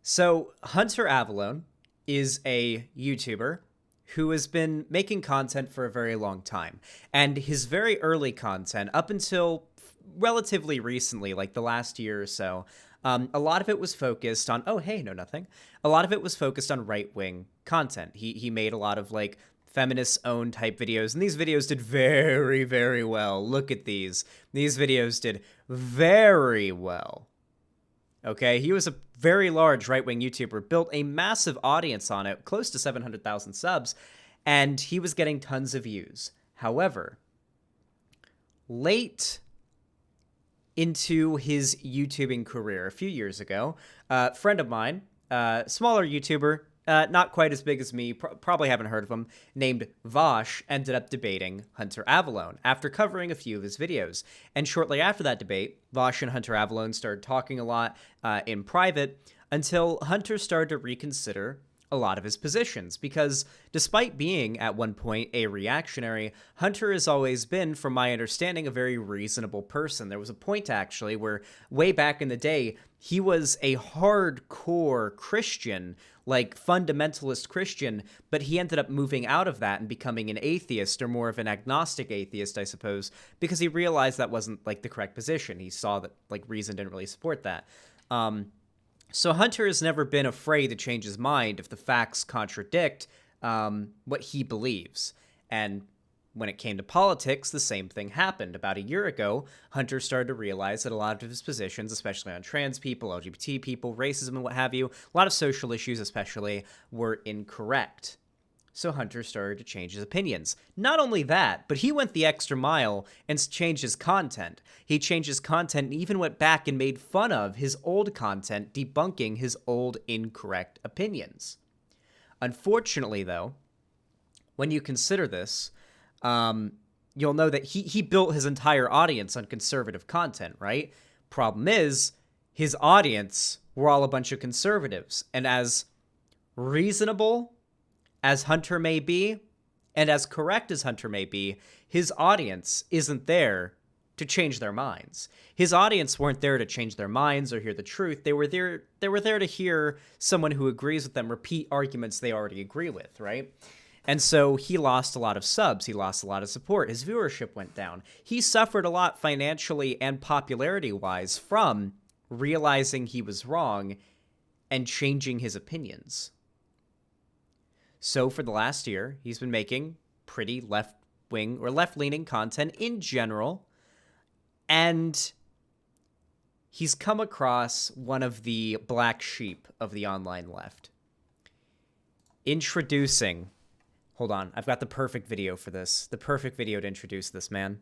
So Hunter Avallone is a YouTuber who has been making content for a very long time. And his very early content, up until relatively recently, like the last year or so, a lot of it was focused on, oh, hey, no, nothing. A lot of it was focused on right-wing content. He made a lot of, like, feminist-owned type videos, and these videos did very, very well. Look at these. These videos did very well. Okay, he was a very large right-wing YouTuber, built a massive audience on it, close to 700,000 subs, and he was getting tons of views. However, late into his YouTubing career, a few years ago, a friend of mine, smaller YouTuber, not quite as big as me, probably haven't heard of him, named Vosh, ended up debating Hunter Avallone after covering a few of his videos. And shortly after that debate, Vosh and Hunter Avallone started talking a lot in private until Hunter started to reconsider a lot of his positions, because despite being at one point a reactionary, Hunter has always been, from my understanding, a very reasonable person. There was a point actually where way back in the day, he was a hardcore Christian, like fundamentalist Christian, but he ended up moving out of that and becoming an atheist, or more of an agnostic atheist, I suppose, because he realized that wasn't like the correct position. He saw that like reason didn't really support that. So Hunter has never been afraid to change his mind if the facts contradict what he believes. And when it came to politics, the same thing happened. About a year ago, Hunter started to realize that a lot of his positions, especially on trans people, LGBT people, racism, and what have you, a lot of social issues especially, were incorrect. So Hunter started to change his opinions. Not only that, but he went the extra mile and changed his content. He changed his content and even went back and made fun of his old content, debunking his old incorrect opinions. Unfortunately, though, when you consider this, you'll know that he built his entire audience on conservative content, right? Problem is, his audience were all a bunch of conservatives, and as reasonable as Hunter may be, and as correct as Hunter may be, his audience isn't there to change their minds. His audience weren't there to change their minds or hear the truth. They were there to hear someone who agrees with them repeat arguments they already agree with, right? And so he lost a lot of subs. He lost a lot of support. His viewership went down. He suffered a lot financially and popularity-wise from realizing he was wrong and changing his opinions. So for the last year, he's been making pretty left-wing or left-leaning content in general, and he's come across one of the black sheep of the online left. Introducing... Hold on, I've got the perfect video for this. The perfect video to introduce this man.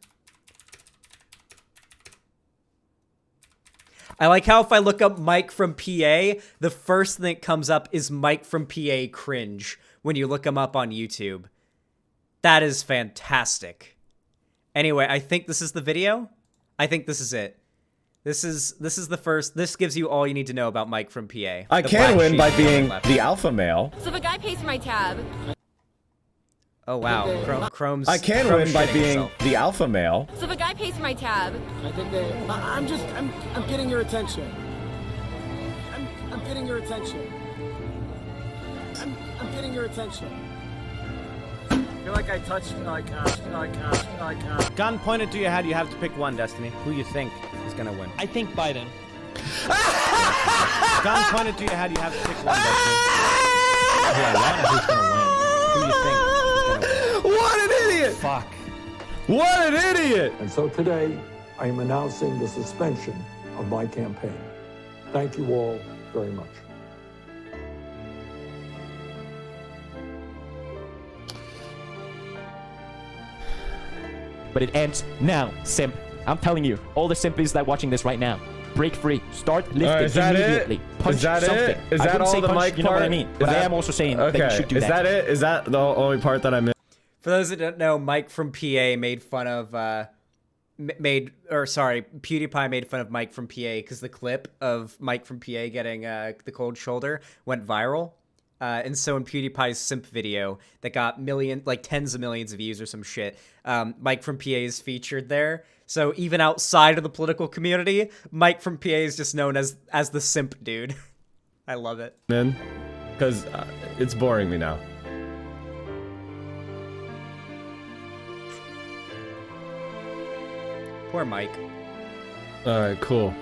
I like how if I look up Mike from PA, the first thing that comes up is Mike from PA Cringe when you look him up on YouTube. That is fantastic. Anyway, I think this is the video. I think this is it. This is the first. This gives you all you need to know about Mike from PA. I can win by being the alpha male. So if a guy pays for my tab. Oh wow, Chrome's. I can win by being the alpha male. So if a guy pays for my tab. I think I'm getting your attention. I'm getting your attention. I'm getting your attention. I feel like I touched Gun pointed to your head, you have to pick one, Destiny. Who you think is gonna win? I think Biden. Gun pointed to your head, you have to pick one, Destiny. Who's gonna win? Who you think is gonna win? What an idiot! Fuck. What an idiot! And so today, I am announcing the suspension of my campaign. Thank you all very much. But it ends now, simp. I'm telling you, all the simpies that are watching this right now, break free. Start lifting is that immediately. It? Punch is that something. It? Is I that wouldn't all say the punch, mic you know part? what I mean? But I am also saying that you should do that. Is that it? Is that the only part that I missed? For those that don't know, Mike from PA made fun of PewDiePie made fun of Mike from PA because the clip of Mike from PA getting the cold shoulder went viral. And so in PewDiePie's simp video that got tens of millions of views or some shit, Mike from PA is featured there. So even outside of the political community, Mike from PA is just known as the simp dude. I love it. in, because it's boring me now. Poor Mike. All right, cool.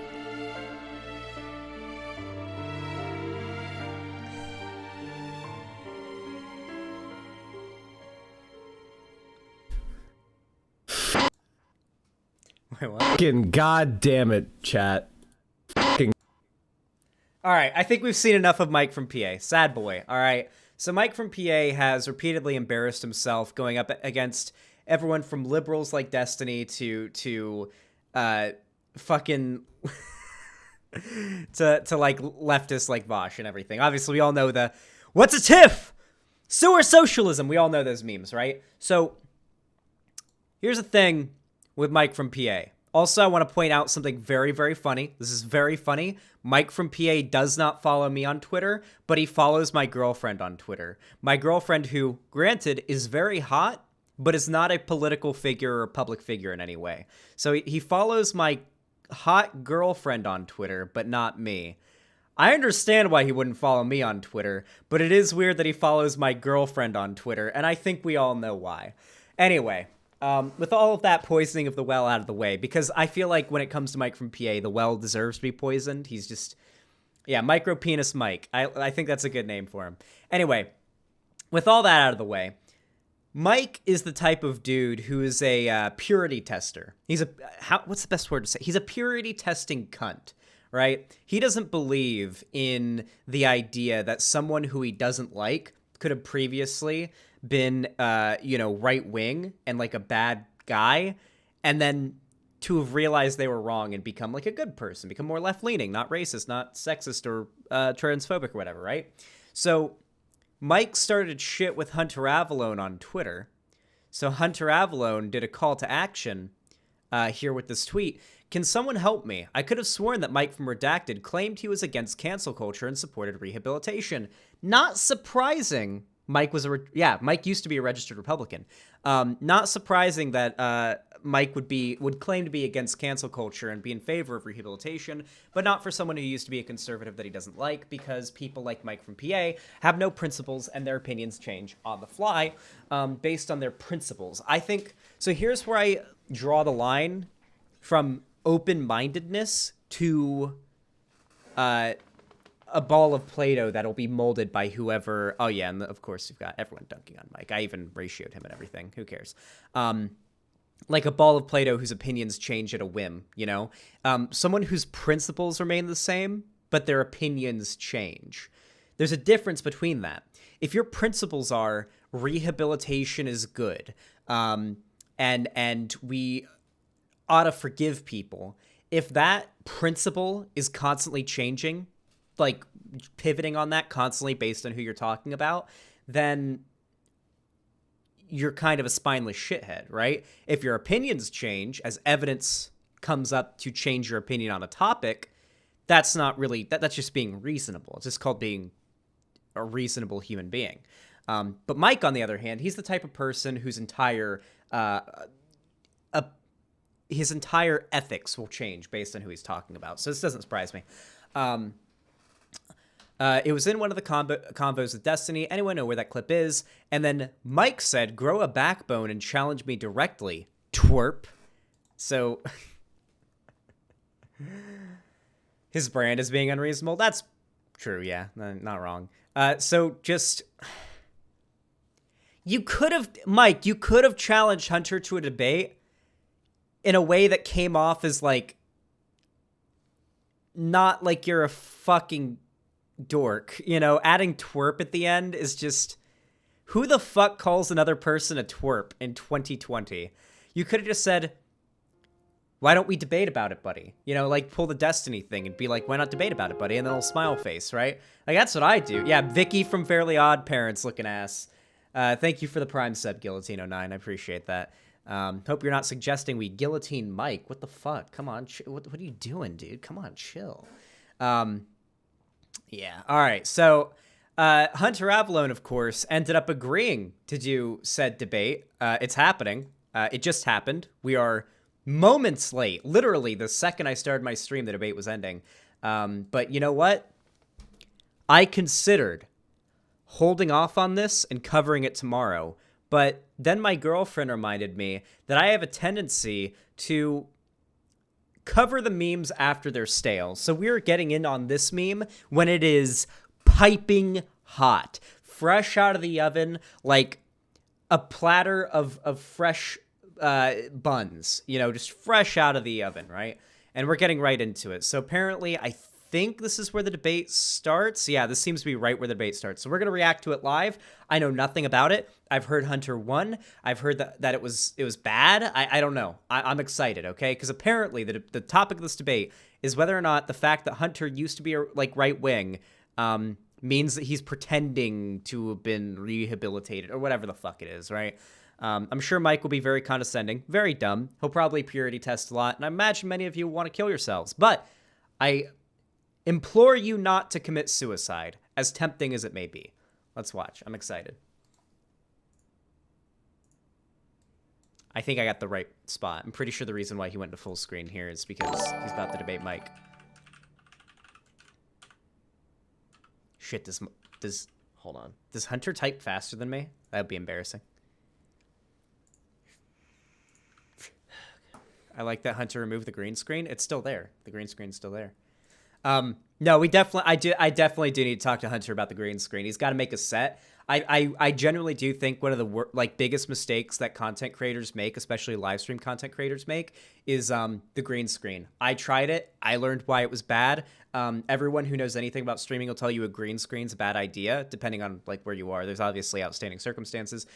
Wait, what? Fucking goddamn it, chat. Fucking. All right, I think we've seen enough of Mike from PA. Sad boy. All right. So Mike from PA has repeatedly embarrassed himself going up against everyone from liberals like Destiny to fucking to like leftists like Vosh and everything. Obviously, we all know the what's a tiff? Sewer socialism. We all know those memes, right? So here's the thing with Mike from PA. Also, I want to point out something very, very funny. This is very funny. Mike from PA does not follow me on Twitter, but he follows my girlfriend on Twitter. My girlfriend, who, granted, is very hot, but is not a political figure or a public figure in any way. So he follows my hot girlfriend on Twitter, but not me. I understand why he wouldn't follow me on Twitter, but it is weird that he follows my girlfriend on Twitter, and I think we all know why. Anyway, with all of that poisoning of the well out of the way, because I feel like when it comes to Mike from PA, the well deserves to be poisoned. He's just, yeah, micro penis Mike. I think that's a good name for him. Anyway, with all that out of the way, Mike is the type of dude who is a purity tester. He's what's the best word to say? He's a purity testing cunt, right? He doesn't believe in the idea that someone who he doesn't like could have previously been, right wing and like a bad guy, and then to have realized they were wrong and become like a good person, become more left leaning, not racist, not sexist or transphobic or whatever, right? So Mike started shit with Hunter Avallone on Twitter. So Hunter Avallone did a call to action here with this tweet. Can someone help me? I could have sworn that Mike from Redacted claimed he was against cancel culture and supported rehabilitation. Not surprising. Mike Mike used to be a registered Republican. Not surprising that Mike would claim to be against cancel culture and be in favor of rehabilitation, but not for someone who used to be a conservative that he doesn't like, because people like Mike from PA have no principles and their opinions change on the fly based on their principles. I think, so here's where I draw the line from open-mindedness to a ball of Play-Doh that'll be molded by whoever. Oh yeah, and of course you've got everyone dunking on Mike. I even ratioed him and everything. Who cares? Like a ball of Play-Doh whose opinions change at a whim, you know? Someone whose principles remain the same, but their opinions change. There's a difference between that. If your principles are rehabilitation is good, and we ought to forgive people, if that principle is constantly changing, like pivoting on that constantly based on who you're talking about, then you're kind of a spineless shithead, right? If your opinions change as evidence comes up to change your opinion on a topic, that's not really, that's just being reasonable. It's just called being a reasonable human being. But Mike, on the other hand, he's the type of person whose entire ethics will change based on who he's talking about. So this doesn't surprise me. It was in one of the convos with Destiny. Anyone know where that clip is? And then Mike said, grow a backbone and challenge me directly, twerp. So his brand is being unreasonable. That's true, yeah, not wrong. So just, Mike, you could have challenged Hunter to a debate in a way that came off as like, not like you're a fucking dork, you know? Adding twerp at the end is just, who the fuck calls another person a twerp in 2020? You could have just said, why don't we debate about it, buddy? You know, like pull the Destiny thing and be like, why not debate about it, buddy? And then a little smile face, right? Like that's what I do. Yeah, Vicky from Fairly Odd Parents looking ass. Thank you for the Prime sub, Guillotine09. I appreciate that. Hope you're not suggesting we guillotine Mike. What the fuck? Come on, what are you doing, dude? Come on, chill. Yeah, all right. So Hunter Avallone, of course, ended up agreeing to do said debate. It's happening. It just happened. We are moments late. Literally, the second I started my stream, the debate was ending. But you know what? I considered holding off on this and covering it tomorrow, but then my girlfriend reminded me that I have a tendency to cover the memes after they're stale. So we're getting in on this meme when it is piping hot, fresh out of the oven, like a platter of fresh buns, just fresh out of the oven, right? And we're getting right into it. So apparently, I think this is where the debate starts. Yeah, this seems to be right where the debate starts. So we're going to react to it live. I know nothing about it. I've heard Hunter won. I've heard that it was bad. I don't know. I'm excited, okay? Because apparently the topic of this debate is whether or not the fact that Hunter used to be right wing means that he's pretending to have been rehabilitated or whatever the fuck it is, right? I'm sure Mike will be very condescending, very dumb. He'll probably purity test a lot, and I imagine many of you want to kill yourselves. But I implore you not to commit suicide, as tempting as it may be. Let's watch. I'm excited. I think I got the right spot. I'm pretty sure the reason why he went to full screen here is because he's about to debate Mike. Shit, Hold on. Does Hunter type faster than me? That would be embarrassing. I like that Hunter removed the green screen. It's still there. The green screen's still there. No, I definitely do need to talk to Hunter about the green screen. He's got to make a set. I generally do think one of the biggest mistakes that content creators make, especially live stream content creators make, is the green screen. I tried it. I learned why it was bad. Everyone who knows anything about streaming will tell you a green screen's a bad idea, depending on where you are. There's obviously outstanding circumstances.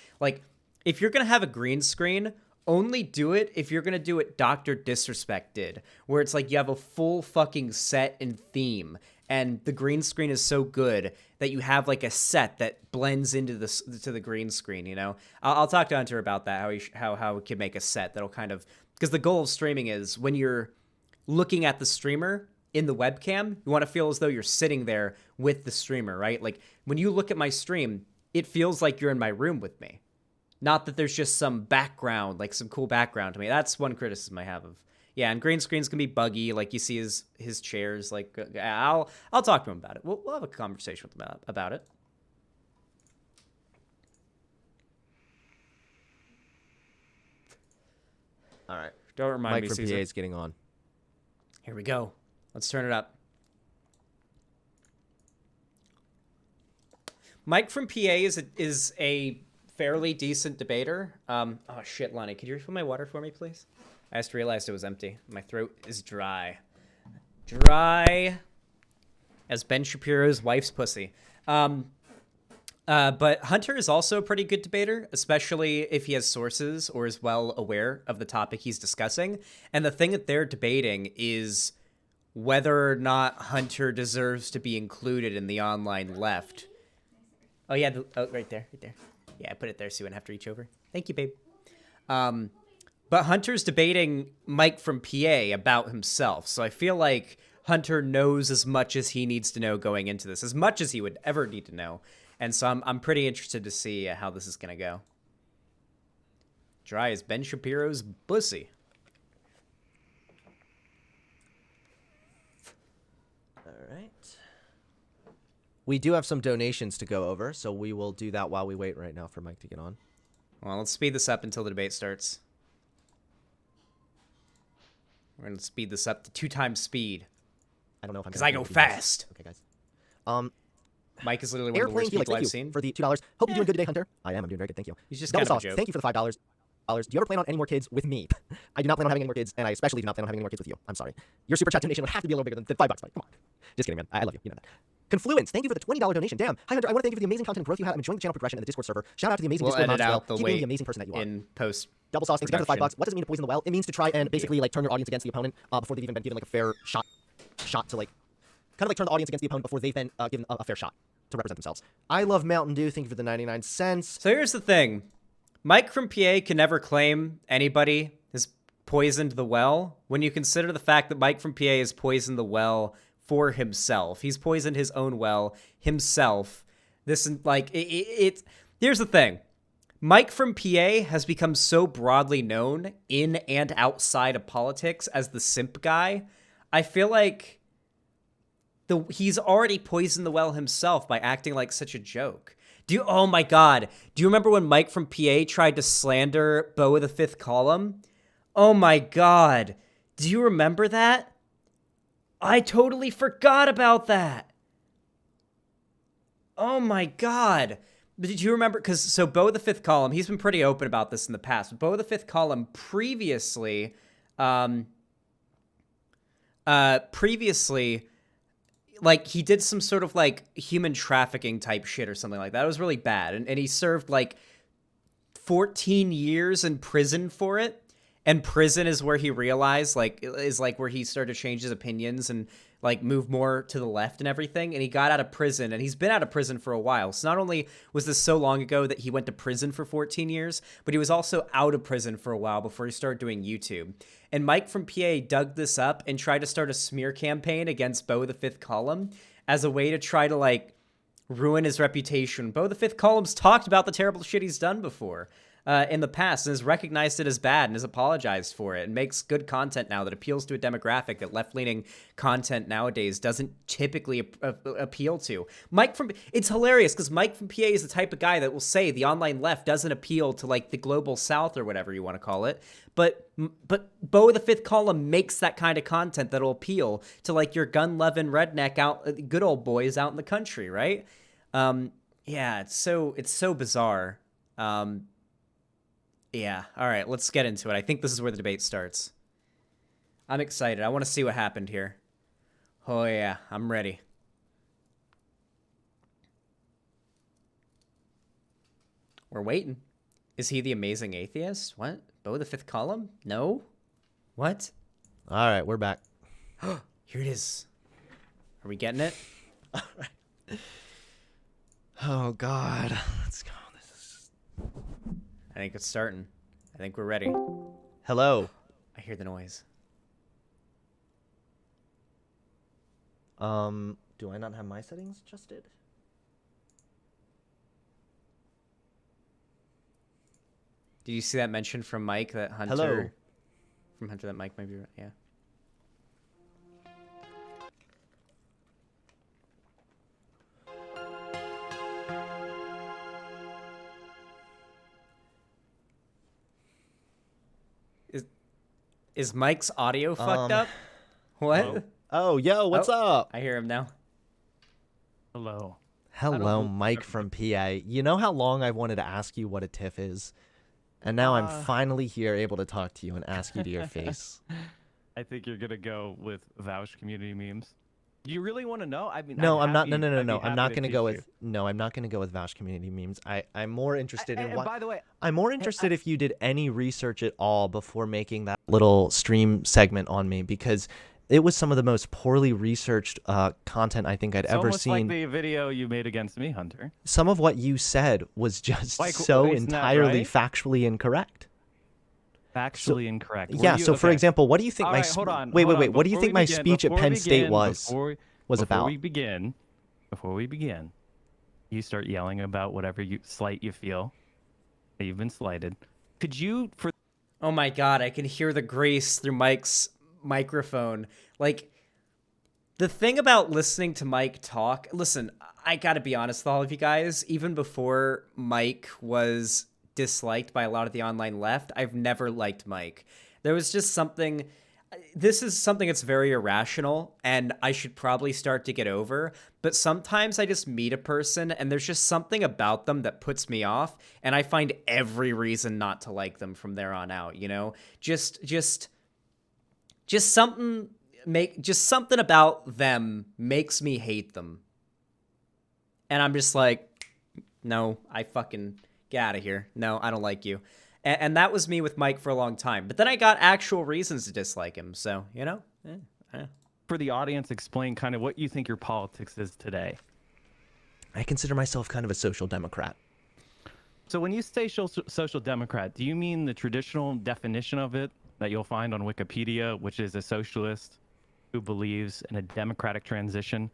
If you're gonna have a green screen, only do it if you're going to do it Dr. Disrespect did, where it's you have a full fucking set and theme, and the green screen is so good that you have a set that blends into the green screen, I'll talk to Hunter about that, how we could make a set that'll kind of, because the goal of streaming is when you're looking at the streamer in the webcam, you want to feel as though you're sitting there with the streamer, right? When you look at my stream, it feels like you're in my room with me. Not that there's just some background, some cool background to me. That's one criticism I have of. Yeah, and green screens can be buggy. You see his chairs. I'll talk to him about it. We'll have a conversation with him about it. All right. Don't remind me, Mike from Caesar. PA is getting on. Here we go. Let's turn it up. Mike from PA is a fairly decent debater. Oh shit, Lonnie, could you refill my water for me, please? I just realized it was empty. My throat is dry. Dry as Ben Shapiro's wife's pussy. But Hunter is also a pretty good debater, especially if he has sources or is well aware of the topic he's discussing. And the thing that they're debating is whether or not Hunter deserves to be included in the online left. Oh yeah, right there. Yeah, I put it there so you wouldn't have to reach over. Thank you, babe. But Hunter's debating Mike from PA about himself. So I feel like Hunter knows as much as he needs to know going into this, as much as he would ever need to know. And so I'm pretty interested to see how this is going to go. Dry as Ben Shapiro's pussy. All right. We do have some donations to go over, so we will do that while we wait right now for Mike to get on. Well, let's speed this up until the debate starts. We're going to speed this up to 2 times speed. I don't know if I'm because I go fast. Okay, guys. Mike is literally one of the worst people I've seen. For the $2. Hope you're doing good today, Hunter. I am. I'm doing very good. Thank you. He's just Double kind of a sauce. joke. Thank you for the $5. Do you ever plan on any more kids with me? I do not plan on having any more kids, and I especially do not plan on having any more kids with you. I'm sorry. Your super chat donation would have to be a little bigger than $5, Mike. Come on. Just kidding, man. I love you. You know that. Confluence, thank you for the $20 donation. Damn. Hi, Hunter. I want to thank you for the amazing content and growth you had. I'm enjoying the channel progression and the Discord server. Shout out to the amazing Discord mods as well. Keep being the amazing person that you are. In post. Double sauce, thanks again for the $5. What does it mean to poison the well? It means to try and basically turn your audience against the opponent before they've even been given a fair shot to kind of turn the audience against the opponent before they've been given a fair shot to represent themselves. I love Mountain Dew. Thank you for the 99 cents. So here's the thing. Mike from PA can never claim anybody has poisoned the well when you consider the fact that Mike from PA has poisoned the well for himself. He's poisoned his own well himself. Here's the thing. Mike from PA has become so broadly known in and outside of politics as the simp guy. I feel like he's already poisoned the well himself by acting like such a joke. Oh my God. Do you remember when Mike from PA tried to slander Beau of the Fifth Column? Oh my God. Do you remember that? I totally forgot about that. Oh my God. Did you remember? So Beau of the Fifth Column, he's been pretty open about this in the past. But Beau of the Fifth Column previously, like, he did some sort of, like, human trafficking type shit or something like that. It was really bad. And he served, like, 14 years in prison for it. And prison is where he realized, like, is, like, where he started to change his opinions and, like, move more to the left and everything. And he got out of prison, and he's been out of prison for a while. So not only was this so long ago that he went to prison for 14 years, but he was also out of prison for a while before he started doing YouTube. And Mike from PA dug this up and tried to start a smear campaign against Beau of the Fifth Column as a way to try to, like, ruin his reputation. Beau of the Fifth Column's talked about the terrible shit he's done before in the past and has recognized it as bad and has apologized for it and makes good content now that appeals to a demographic that left-leaning content nowadays doesn't typically appeal to. It's hilarious because Mike from PA is the type of guy that will say the online left doesn't appeal to, like, the global south or whatever you want to call it. But Beau of the Fifth Column makes that kind of content that'll appeal to, like, your gun-loving redneck good old boys out in the country, right? Yeah, it's so bizarre. Yeah, all right, let's get into it. I think this is where the debate starts. I'm excited. I want to see what happened here. Oh, yeah, I'm ready. We're waiting. Is he the amazing atheist? What? Beau of the Fifth Column? No? What? All right, we're back. Here it is. Are we getting it? All right. Oh, God. Let's go. I think it's starting. I think we're ready. Hello. I hear the noise. Do I not have my settings adjusted? Did you see that mention from Mike that Hunter? Hello. From Hunter that Mike might be, yeah. Is Mike's audio fucked up? What? Hello? Oh, yo, what's up? I hear him now. Hello. Hello, Mike from PA. You know how long I've wanted to ask you what a TIFF is? And now I'm finally here able to talk to you and ask you to your face. I think you're gonna go with Vouch community memes. Do you really want to know? I mean, No, I'm not. happy- No. I'd be I'm not happy going to teach go you. with. No, I'm not going to go with Vouch community memes. I'm more interested in And what. by the way, I'm more interested if you did any research at all before making that little stream segment on me, because it was some of the most poorly researched content I think I'd it's ever almost seen. like the video you made against me, Hunter. Some of what you said was just Like, so isn't that entirely right? factually incorrect. Factually incorrect. Were Yeah. you- So, for okay. example, what do you think All my right, hold on. wait? hold on. What do you Before think we my begin- speech at before Penn we State begin- was before about? Before we begin, you start yelling about whatever slight you feel that you've been slighted. Could you, for Oh my God, I can hear the grace through Mike's microphone. Like, the thing about listening to Mike talk, listen, I gotta be honest with all of you guys, even before Mike was disliked by a lot of the online left, I've never liked Mike. There was just something, this is something that's very irrational and I should probably start to get over, but sometimes I just meet a person and there's just something about them that puts me off and I find every reason not to like them from there on out, you know? Just something about them makes me hate them. And I'm just like, no, I fucking get out of here. No, I don't like you. And that was me with Mike for a long time. But then I got actual reasons to dislike him. So, you know, for the audience, explain kind of what you think your politics is today. I consider myself kind of a social democrat. So when you say social democrat, do you mean the traditional definition of it that you'll find on Wikipedia, which is a socialist who believes in a democratic transition?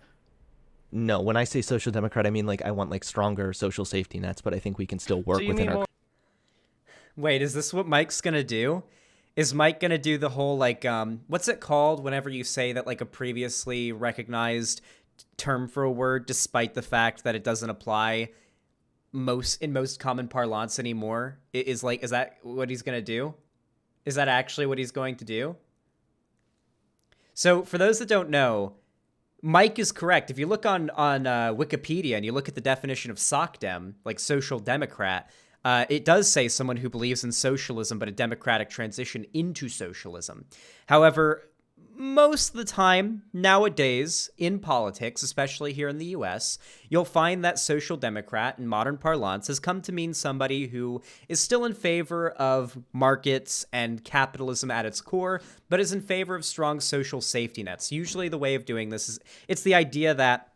No, when I say social democrat, I mean like I want like stronger social safety nets, but I think we can still work So you within mean our. more- Wait, is this what Mike's gonna do? Is Mike gonna do the whole, like, what's it called whenever you say that, like, a previously recognized term for a word, despite the fact that it doesn't apply in most common parlance anymore, is that what he's going to do? Is that actually what he's going to do? So for those that don't know, Mike is correct. If you look on Wikipedia and you look at the definition of SOCDEM, like social democrat, it does say someone who believes in socialism but a democratic transition into socialism. However, most of the time nowadays in politics, especially here in the US, you'll find that social democrat in modern parlance has come to mean somebody who is still in favor of markets and capitalism at its core, but is in favor of strong social safety nets. Usually the way of doing this is it's the idea that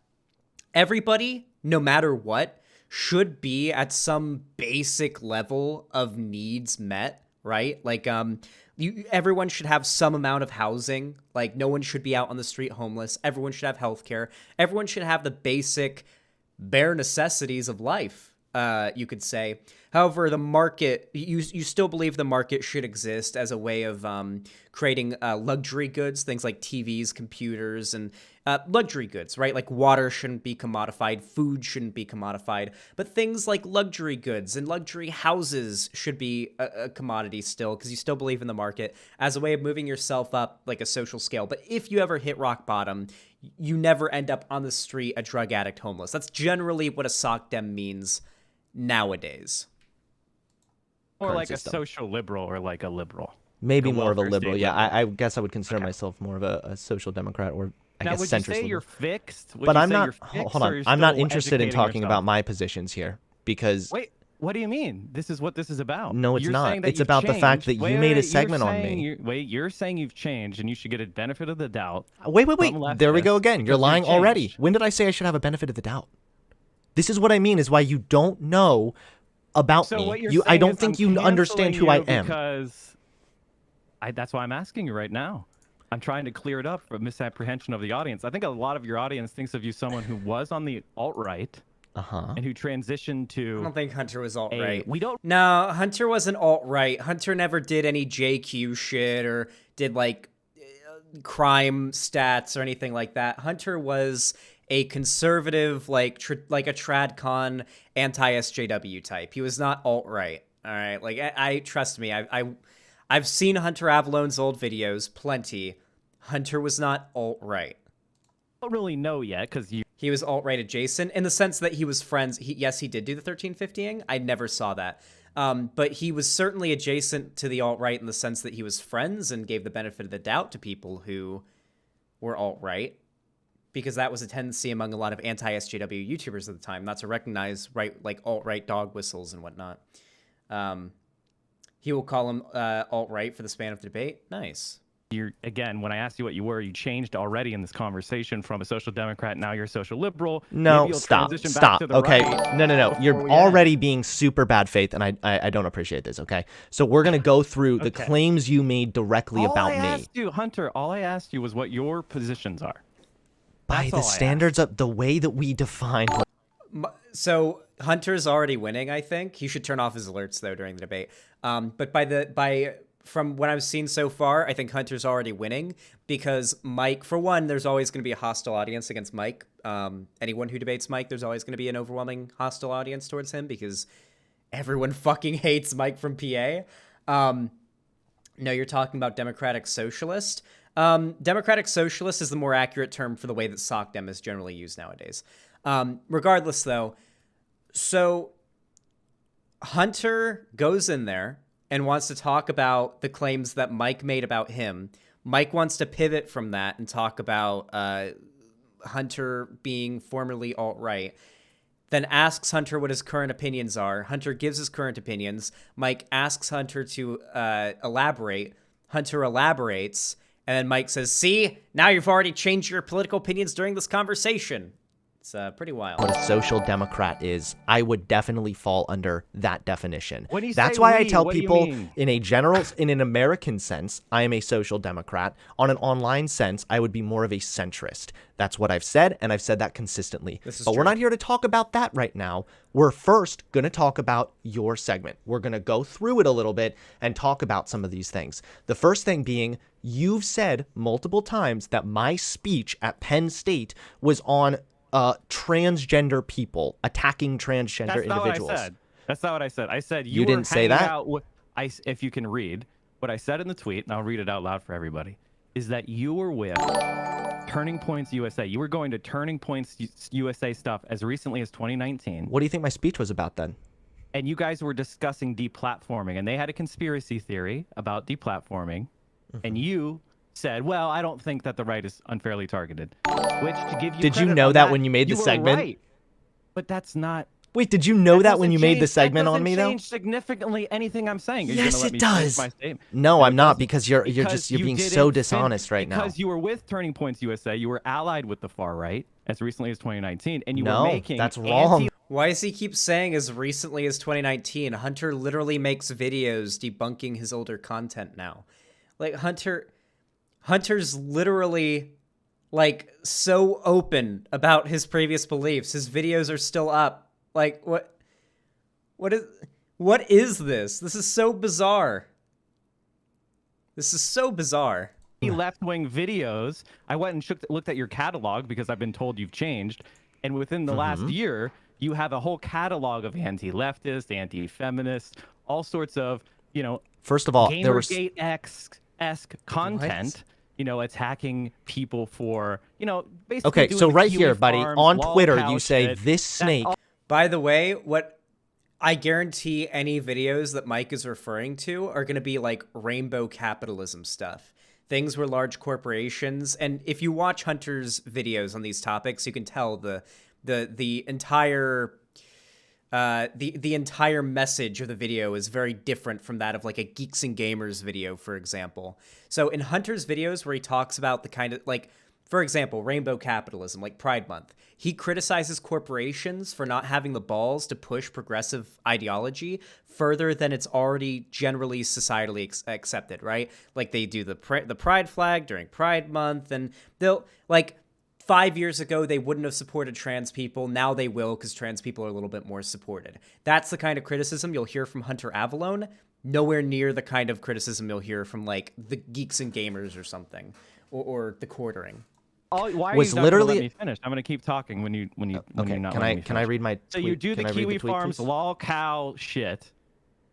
everybody, no matter what, should be at some basic level of needs met, right? Like, everyone should have some amount of housing. Like, no one should be out on the street homeless. Everyone should have healthcare. Everyone should have the basic bare necessities of life, you could say. However, the market, you still believe the market should exist as a way of creating luxury goods, things like TVs, computers, and luxury goods, right? Like water shouldn't be commodified, food shouldn't be commodified, but things like luxury goods and luxury houses should be a commodity still, because you still believe in the market as a way of moving yourself up like a social scale. But if you ever hit rock bottom, you never end up on the street a drug addict homeless. That's generally what a SOCDEM means nowadays. Or like a social liberal or like a liberal. Maybe Like a more of a welfare liberal. state Yeah, liberal. I guess I would consider myself more of a social democrat, or I Now, guess would you centrist say you're liberal. fixed? Would But you I'm say not. you're fixed, Hold or on. you're I'm not still interested in educating talking yourself? about my positions here because Wait, what do you mean? This is what this is about. No, it's You're not. saying that It's you've about the fact changed. that you made a segment on saying me. You're saying you've changed and you should get a benefit of the doubt. Wait. from There we go leftists again. You're because lying you've already. changed. When did I say I should have a benefit of the doubt? This is what I mean. Is why you don't know about So me. what you're I saying don't is think I'm you understand who I canceling you am. Because that's why I'm asking you right now. I'm trying to clear it up for misapprehension of the audience. I think a lot of your audience thinks of you someone who was on the alt-right and who transitioned to. I don't think Hunter was alt-right. We don't. No, Hunter wasn't alt-right. Hunter never did any JQ shit or did like crime stats or anything like that. Hunter was a conservative, like a tradcon anti-SJW type. He was not alt-right. All right, like I trust me. I've seen Hunter Avallone's old videos, plenty. Hunter was not alt-right. Don't really know yet because He was alt-right adjacent in the sense that he was friends. Yes, he did do the 1350ing. I never saw that. But he was certainly adjacent to the alt-right in the sense that he was friends and gave the benefit of the doubt to people who were alt-right, because that was a tendency among a lot of anti-SJW YouTubers at the time, not to recognize like alt-right dog whistles and whatnot. He will call him alt-right for the span of the debate. Nice. again, when I asked you what you were, you changed already in this conversation from a social democrat. Now you're a social liberal. No, Maybe you'll stop. transition back to the Okay, right no. You're before we already end. being super bad faith, and I don't appreciate this. Okay, so we're gonna go through the Okay. claims you made directly All about I me. asked you, Hunter, all I asked you was what your positions are. By That's the all I asked. standards of the way that we define. So Hunter's already winning, I think. He should turn off his alerts though during the debate. But from what I've seen so far, I think Hunter's already winning because Mike, for one, there's always going to be a hostile audience against Mike. Anyone who debates Mike, there's always going to be an overwhelming hostile audience towards him because everyone fucking hates Mike from PA. No, you're talking about Democratic Socialist. Democratic Socialist is the more accurate term for the way that SOCDEM is generally used nowadays. Regardless, though, so Hunter goes in there and wants to talk about the claims that Mike made about him. Mike wants to pivot from that and talk about Hunter being formerly alt-right. Then asks Hunter what his current opinions are. Hunter gives his current opinions. Mike asks Hunter to elaborate. Hunter elaborates. And then Mike says, see, now you've already changed your political opinions during this conversation. It's pretty wild. what a social democrat is, I would definitely fall under that definition. When you That's say why I we, tell what do you people mean? in an American sense, I am a social democrat. On an online sense, I would be more of a centrist. That's what I've said, and I've said that consistently. But we're not here to talk about that right now. We're first going to talk about your segment. We're going to go through it a little bit and talk about some of these things. The first thing being, you've said multiple times that my speech at Penn State was on transgender people, attacking transgender individuals. That's not what I said. I said You were didn't say hanging that? out with, if you can read what I said in the tweet, and I'll read it out loud for everybody, is that you were with Turning Points USA. You were going to Turning Points USA stuff as recently as 2019. What do you think my speech was about then? And you guys were discussing deplatforming, and they had a conspiracy theory about deplatforming, and you said, well, I don't think that the right is unfairly targeted. Which, to give you Did you credit know on that when you made the were segment? right. But that's not... Wait, did you know that when you made the doesn't segment on me, though? change significantly anything I'm saying. Are you Yes, gonna let it me does. finish my statement? No, I'm not, because you're Because you being didn't so fin- dishonest right now. Because you were with Turning Points USA, you were allied with the far right as recently as 2019, and you No, were making that's wrong. Why does he keep saying as recently as 2019? Hunter literally makes videos debunking his older content now. Like Hunter's literally like so open about his previous beliefs. His videos are still up. Like what is this? This is so bizarre. This is so bizarre. left-wing videos. I went and looked at your catalog because I've been told you've changed, and within the last year, you have a whole catalog of anti-leftist, anti-feminist, all sorts of, First of all, there was Gamergate-esque content. Attacking people for, basically okay. doing So the right Kiwi here, buddy, Farms, on lol Twitter, cow you say shit. this snake. By the way, what I guarantee any videos that Mike is referring to are going to be like rainbow capitalism stuff. Things where large corporations, and if you watch Hunter's videos on these topics, you can tell the entire the entire message of the video is very different from that of like a Geeks and Gamers video, for example. So in Hunter's videos where he talks about the kind of like, for example, rainbow capitalism, like Pride Month, he criticizes corporations for not having the balls to push progressive ideology further than it's already generally societally accepted, right? Like they do the pride flag during Pride Month, and they'll like 5 years ago, they wouldn't have supported trans people. Now they will because trans people are a little bit more supported. That's the kind of criticism you'll hear from Hunter Avallone. Nowhere near the kind of criticism you'll hear from like the Geeks and Gamers or something, or the Quartering. Why are Was you not literally- gonna let me finish? I'm gonna keep talking when you're not. Okay, letting me can I finish. read my So tweet? you do Can the I read Kiwi tweet, Farms please? lol cow shit.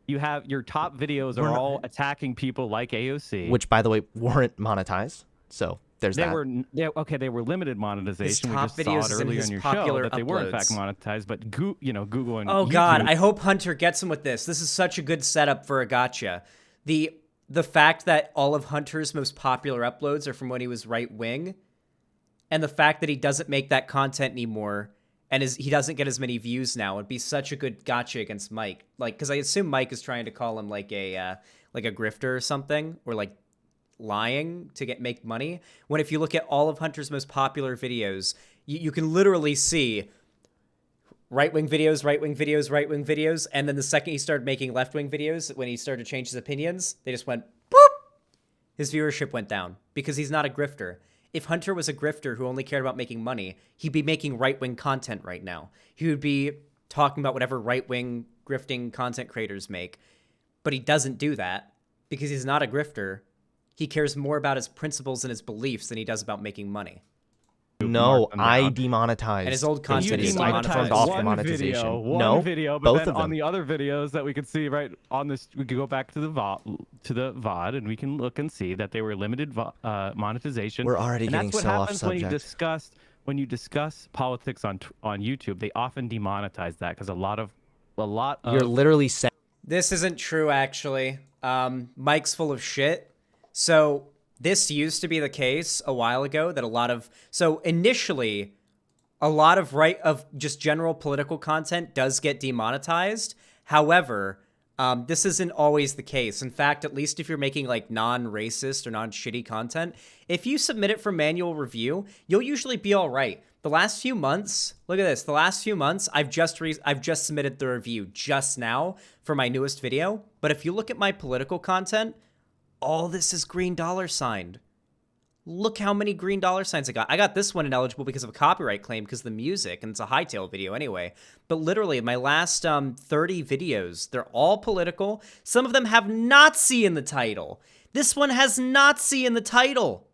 You have your top videos are all attacking people like AOC. Which, by the way, weren't monetized. So there's they that. were limited monetization. We top just saw videos it is in earlier his in your show popular that they were in fact uploads. monetized, but Google and Oh YouTube, God, I hope Hunter gets him with this. This is such a good setup for a gotcha. The fact that all of Hunter's most popular uploads are from when he was right wing, and the fact that he doesn't make that content anymore, and he doesn't get as many views now, would be such a good gotcha against Mike. Like, because I assume Mike is trying to call him like a grifter or something, or like lying to make money. When if you look at all of Hunter's most popular videos, you can literally see right-wing videos, right-wing videos, right-wing videos, and then the second he started making left-wing videos, when he started to change his opinions, they just went boop. His viewership went down because he's not a grifter. If Hunter was a grifter who only cared about making money, he'd be making right-wing content right now. He would be talking about whatever right-wing grifting content creators make. But he doesn't do that because he's not a grifter. He cares more about his principles and his beliefs than he does about making money. No, mark them I down. demonetized. And his old those content is videos. I demonetized. turned off the one monetization. video, no, one video, but both then of them. on the other videos that we could see right on this, we could go back to the VOD, and we can look and see that they were limited monetization. We're already and getting that's what so off happens subject. when you discuss politics on YouTube. They often demonetize that because a lot of You're literally saying. This isn't true, actually. Mike's full of shit. So this used to be the case a while ago that initially a lot of just general political content does get demonetized. However, this isn't always the case. In fact, at least if you're making like non-racist or non-shitty content, if you submit it for manual review, you'll usually be all right. The last few months, look at this. The last few months, I've just submitted the review just now for my newest video. But if you look at my political content, all this is green dollar signed. Look how many green dollar signs I got. I got this one ineligible because of a copyright claim because of the music, and it's a hightail video anyway. But literally, my last 30 videos, they're all political. Some of them have Nazi in the title. This one has Nazi in the title.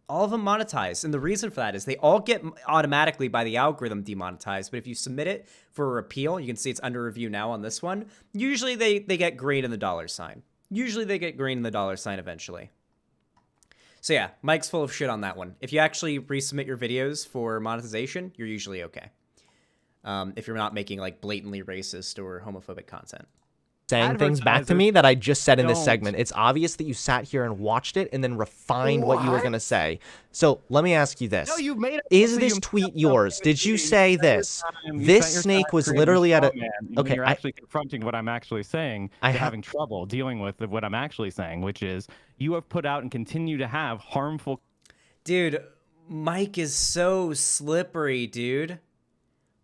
All of them monetized, and the reason for that is they all get automatically by the algorithm demonetized, but if you submit it for a repeal, you can see it's under review now on this one, usually they get green in the dollar sign. Usually they get green in the dollar sign eventually. So yeah, Mike's full of shit on that one. If you actually resubmit your videos for monetization, you're usually okay. If you're not making like blatantly racist or homophobic content. Saying things back to me that I just said in this segment. It's obvious that you sat here and watched it and then refined what you were going to say. So let me ask you this. No, you made it. Is this tweet yours? Did you say this? This snake was literally at a... Okay, you're actually confronting what I'm actually saying. You're having trouble dealing with what I'm actually saying, which is you have put out and continue to have harmful... Dude, Mike is so slippery, dude.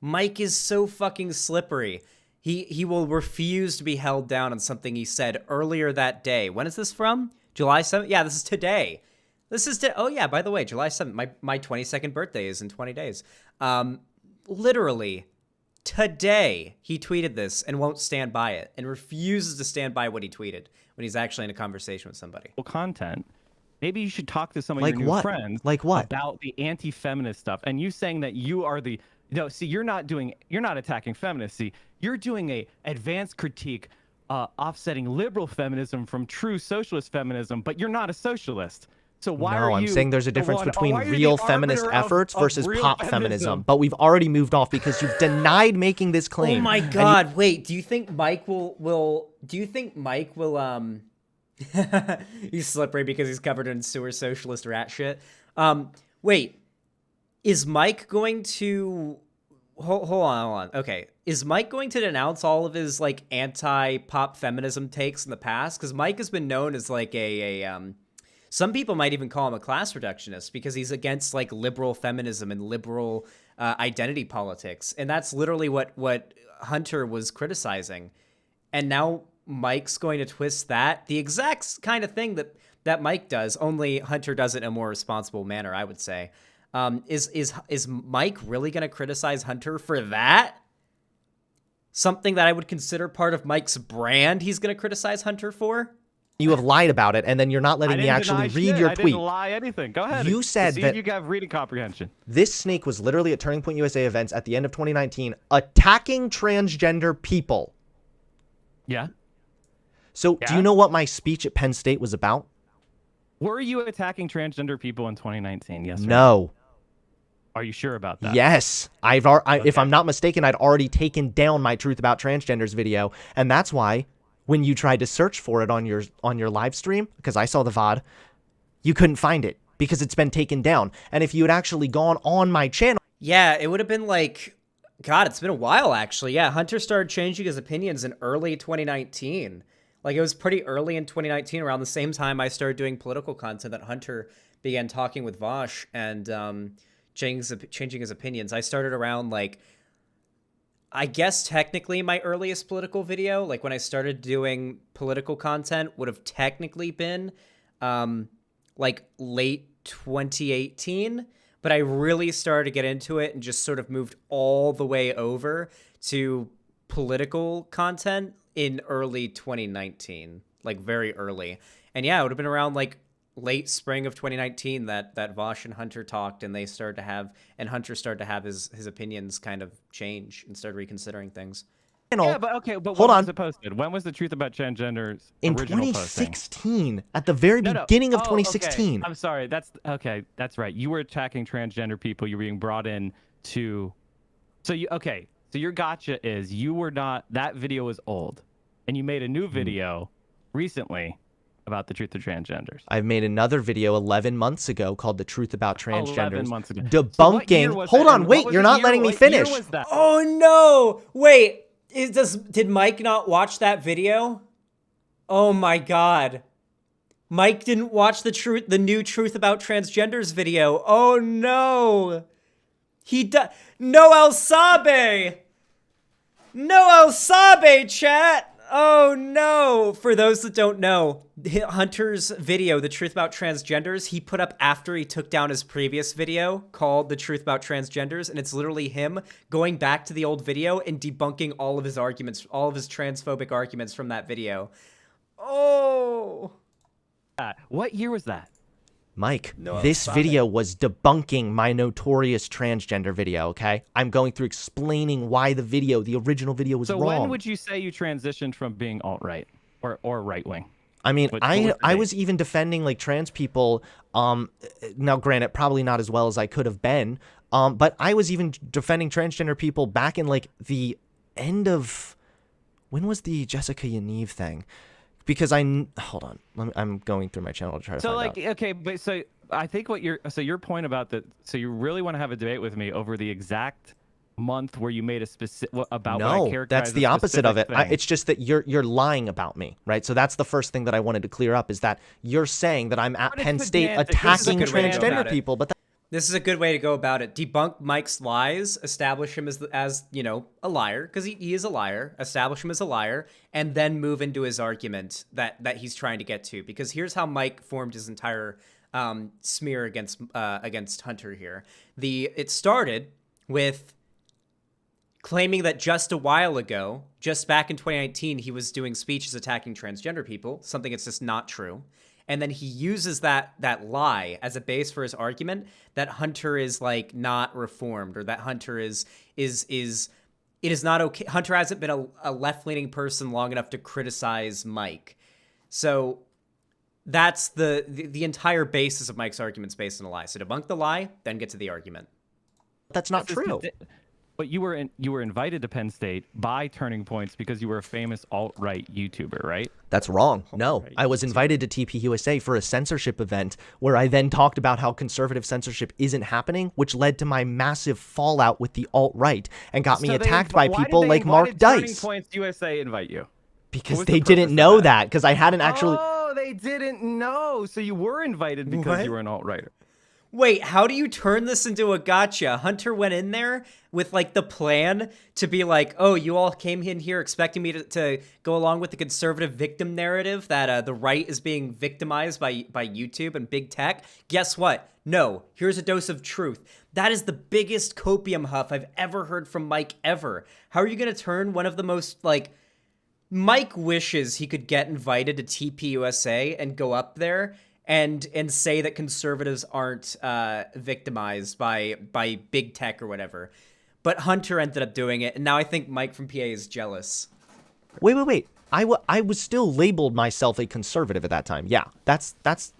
Mike is so fucking slippery. He will refuse to be held down on something he said earlier that day. When is this from? July 7th? Yeah, this is today. This is oh yeah, by the way, July 7th. My 22nd birthday is in 20 days. Literally today he tweeted this and won't stand by it and refuses to stand by what he tweeted when he's actually in a conversation with somebody. Content. Maybe you should talk to some of your new friends about the anti-feminist stuff. And you saying that you are the... No, see, you're not attacking feminists. See, you're doing a advanced critique, offsetting liberal feminism from true socialist feminism, but you're not a socialist. So why are you... No, I'm saying there's a difference between real feminist efforts versus pop feminism. But we've already moved off because you've denied making this claim. Oh my God! Wait, do you think Mike will? Do you think Mike will? He's slippery because he's covered in sewer socialist rat shit. Wait. Is Mike going to hold on? Okay, is Mike going to denounce all of his like anti-pop feminism takes in the past? Because Mike has been known as like some people might even call him a class reductionist because he's against like liberal feminism and liberal identity politics, and that's literally what Hunter was criticizing. And now Mike's going to twist that the exact kind of thing that Mike does, only Hunter does it in a more responsible manner, I would say. Is Mike really going to criticize Hunter for that? Something that I would consider part of Mike's brand he's going to criticize Hunter for? You have lied about it, and then you're not letting me actually read your tweet. I didn't lie anything. Go ahead. You said that you have reading comprehension. This snake was literally at Turning Point USA events at the end of 2019 attacking transgender people. Yeah. So do you know what my speech at Penn State was about? Were you attacking transgender people in 2019? Yes or no? Are you sure about that? Yes. If I'm not mistaken, I'd already taken down my Truth About Transgenders video, and that's why when you tried to search for it on your live stream, because I saw the VOD, you couldn't find it because it's been taken down. And if you had actually gone on my channel... Yeah, it would have been like... God, it's been a while, actually. Yeah, Hunter started changing his opinions in early 2019. Like, it was pretty early in 2019, around the same time I started doing political content, that Hunter began talking with Vosh and changing his opinions. I started around, like, I guess technically my earliest political video, like when I started doing political content, would have technically been, like, late 2018. But I really started to get into it and just sort of moved all the way over to political content in early 2019, like very early. And yeah, it would have been around like late spring of 2019 that Vosh and Hunter talked, and Hunter started to have his opinions kind of change and started reconsidering things. Yeah, but okay, but when was it posted? When was the Truth About Transgenders in 2016? At the very beginning of 2016. Okay. I'm sorry. That's right. You were attacking transgender people. You were being brought in to... So your gotcha is you were not... That video was old. And you made a new video recently about the Truth of Transgenders. I've made another video 11 months ago called The Truth About Transgenders. 11 months ago. Debunking... Hold on, wait. You're not letting me finish. Oh, no. Wait. Did Mike not watch that video? Oh my God. Mike didn't watch the new Truth About Transgenders video. Oh no. Noel Sabe! Noel Sabe, chat! Oh no! For those that don't know, Hunter's video, The Truth About Transgenders, he put up after he took down his previous video called The Truth About Transgenders, and it's literally him going back to the old video and debunking all of his arguments, all of his transphobic arguments from that video. Oh! What year was that? Mike, this video was debunking my notorious transgender video, okay? I'm going through explaining why the original video was so wrong. So when would you say you transitioned from being alt-right or right-wing? I mean, I was even defending like trans people. Now, granted, probably not as well as I could have been. But I was even defending transgender people back in like the end of, when was the Jessica Yaniv thing? Because hold on, I'm going through my channel to try to find out. Okay, but so I think your point about that. So you really want to have a debate with me over the exact month where you made a specific about what I characterized. No, that's the opposite of it. It's just that you're lying about me, right? So that's the first thing that I wanted to clear up, is that you're saying that I'm at Penn State attacking transgender people, but this is a good way to go about it. Debunk Mike's lies, establish him as you know, a liar, because he is a liar, establish him as a liar, and then move into his argument that he's trying to get to. Because here's how Mike formed his entire smear against Hunter here. It started with claiming that just a while ago, just back in 2019, he was doing speeches attacking transgender people, something that's just not true. And then he uses that lie as a base for his argument that Hunter is like not reformed, or that Hunter it is not okay. Hunter hasn't been a left-leaning person long enough to criticize Mike. So that's the entire basis of Mike's argument's based on a lie. So debunk the lie, then get to the argument. That's not true. But you were invited to Penn State by Turning Points because you were a famous alt-right YouTuber, right? That's wrong. No, I was invited to TP USA for a censorship event where I then talked about how conservative censorship isn't happening, which led to my massive fallout with the alt-right and got me attacked by people like Mark Dice. Turning Points USA invite you? Because they didn't know that, because I hadn't actually... Oh, they didn't know. So you were invited because you were an alt-righter. Wait, how do you turn this into a gotcha? Hunter went in there with like the plan to be like, oh, you all came in here expecting me to go along with the conservative victim narrative that the right is being victimized by YouTube and big tech. Guess what? No, here's a dose of truth. That is the biggest copium huff I've ever heard from Mike ever. How are you going to turn one of the most like... Mike wishes he could get invited to TP USA and go up there and say that conservatives aren't victimized by big tech or whatever. But Hunter ended up doing it, and now I think Mike from PA is jealous. Wait. I was still labeled myself a conservative at that time. Yeah, that's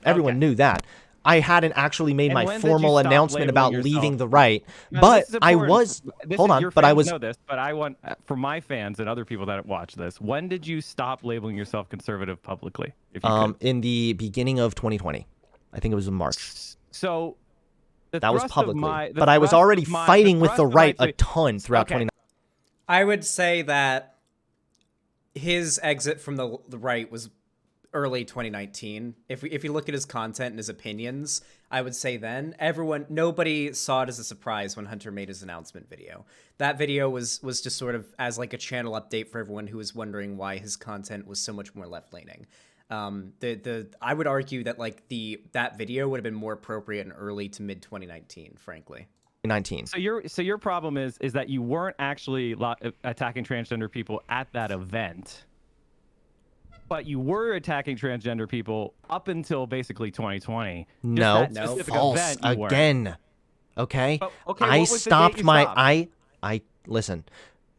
everyone knew that. I hadn't actually made my formal announcement about leaving the right, but I was. Hold on, but I was. Know this, but I want for my fans and other people that watch this. When did you stop labeling yourself conservative publicly? If you could? In the beginning of 2020, I think it was in March. So that was publicly, but I was already fighting with the right a ton throughout 2019. I would say that his exit from the right was early 2019. If you look at his content and his opinions, I would say then nobody saw it as a surprise when Hunter made his announcement video. That video was just sort of as like a channel update for everyone who was wondering why his content was so much more left leaning. I would argue that like that video would have been more appropriate in early to mid 2019, frankly. 19. So your problem is that you weren't actually attacking transgender people at that event. But you were attacking transgender people up until basically 2020. No, false again. Okay? I stopped my... Listen,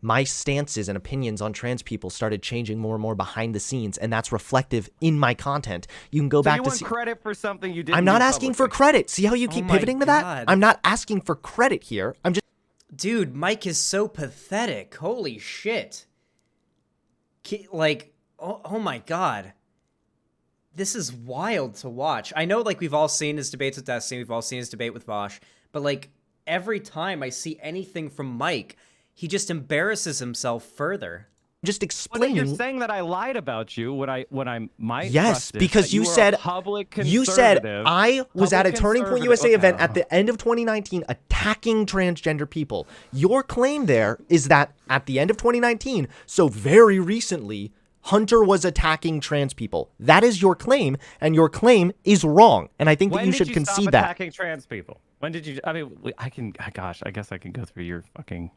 my stances and opinions on trans people started changing more and more behind the scenes, and that's reflective in my content. You can go back to see... you want credit for something you didn't I'm not asking for credit. See how you keep pivoting to that? I'm not asking for credit here. I'm just... Dude, Mike is so pathetic. Holy shit. Like... Oh my god. This is wild to watch. I know, like, we've all seen his debates with Destiny, we've all seen his debate with Vosh, but, like, every time I see anything from Mike, he just embarrasses himself further. just Well, explaining. you're saying that I lied about you when I might. Yes, trust because that you were a said public you said conservative. I was at a Public Turning Point conservative. USA Okay. event at the end of 2019 attacking transgender people. Your claim there is that at the end of 2019, so very recently, Hunter was attacking trans people. That is your claim, and your claim is wrong. And I think that When you did should you concede stop that. attacking trans people? When did you? I mean, I can. Gosh, I guess I can go through your fucking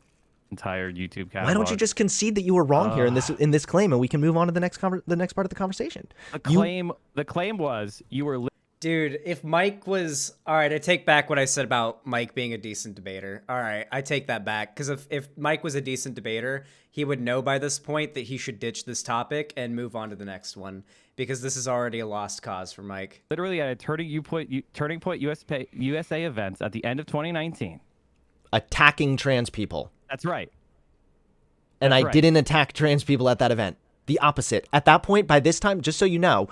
entire YouTube catalog. Why don't you just concede that you were wrong here in this claim, and we can move on to the next part of the conversation? The claim was you were. Dude, if Mike was... All right, I take back what I said about Mike being a decent debater. All right, I take that back. Because if Mike was a decent debater, he would know by this point that he should ditch this topic and move on to the next one. Because this is already a lost cause for Mike. Literally at a Turning Point USA events at the end of 2019. Attacking trans people. That's right. And That's I right. didn't attack trans people at that event. The opposite. At that point, by this time, just so you know,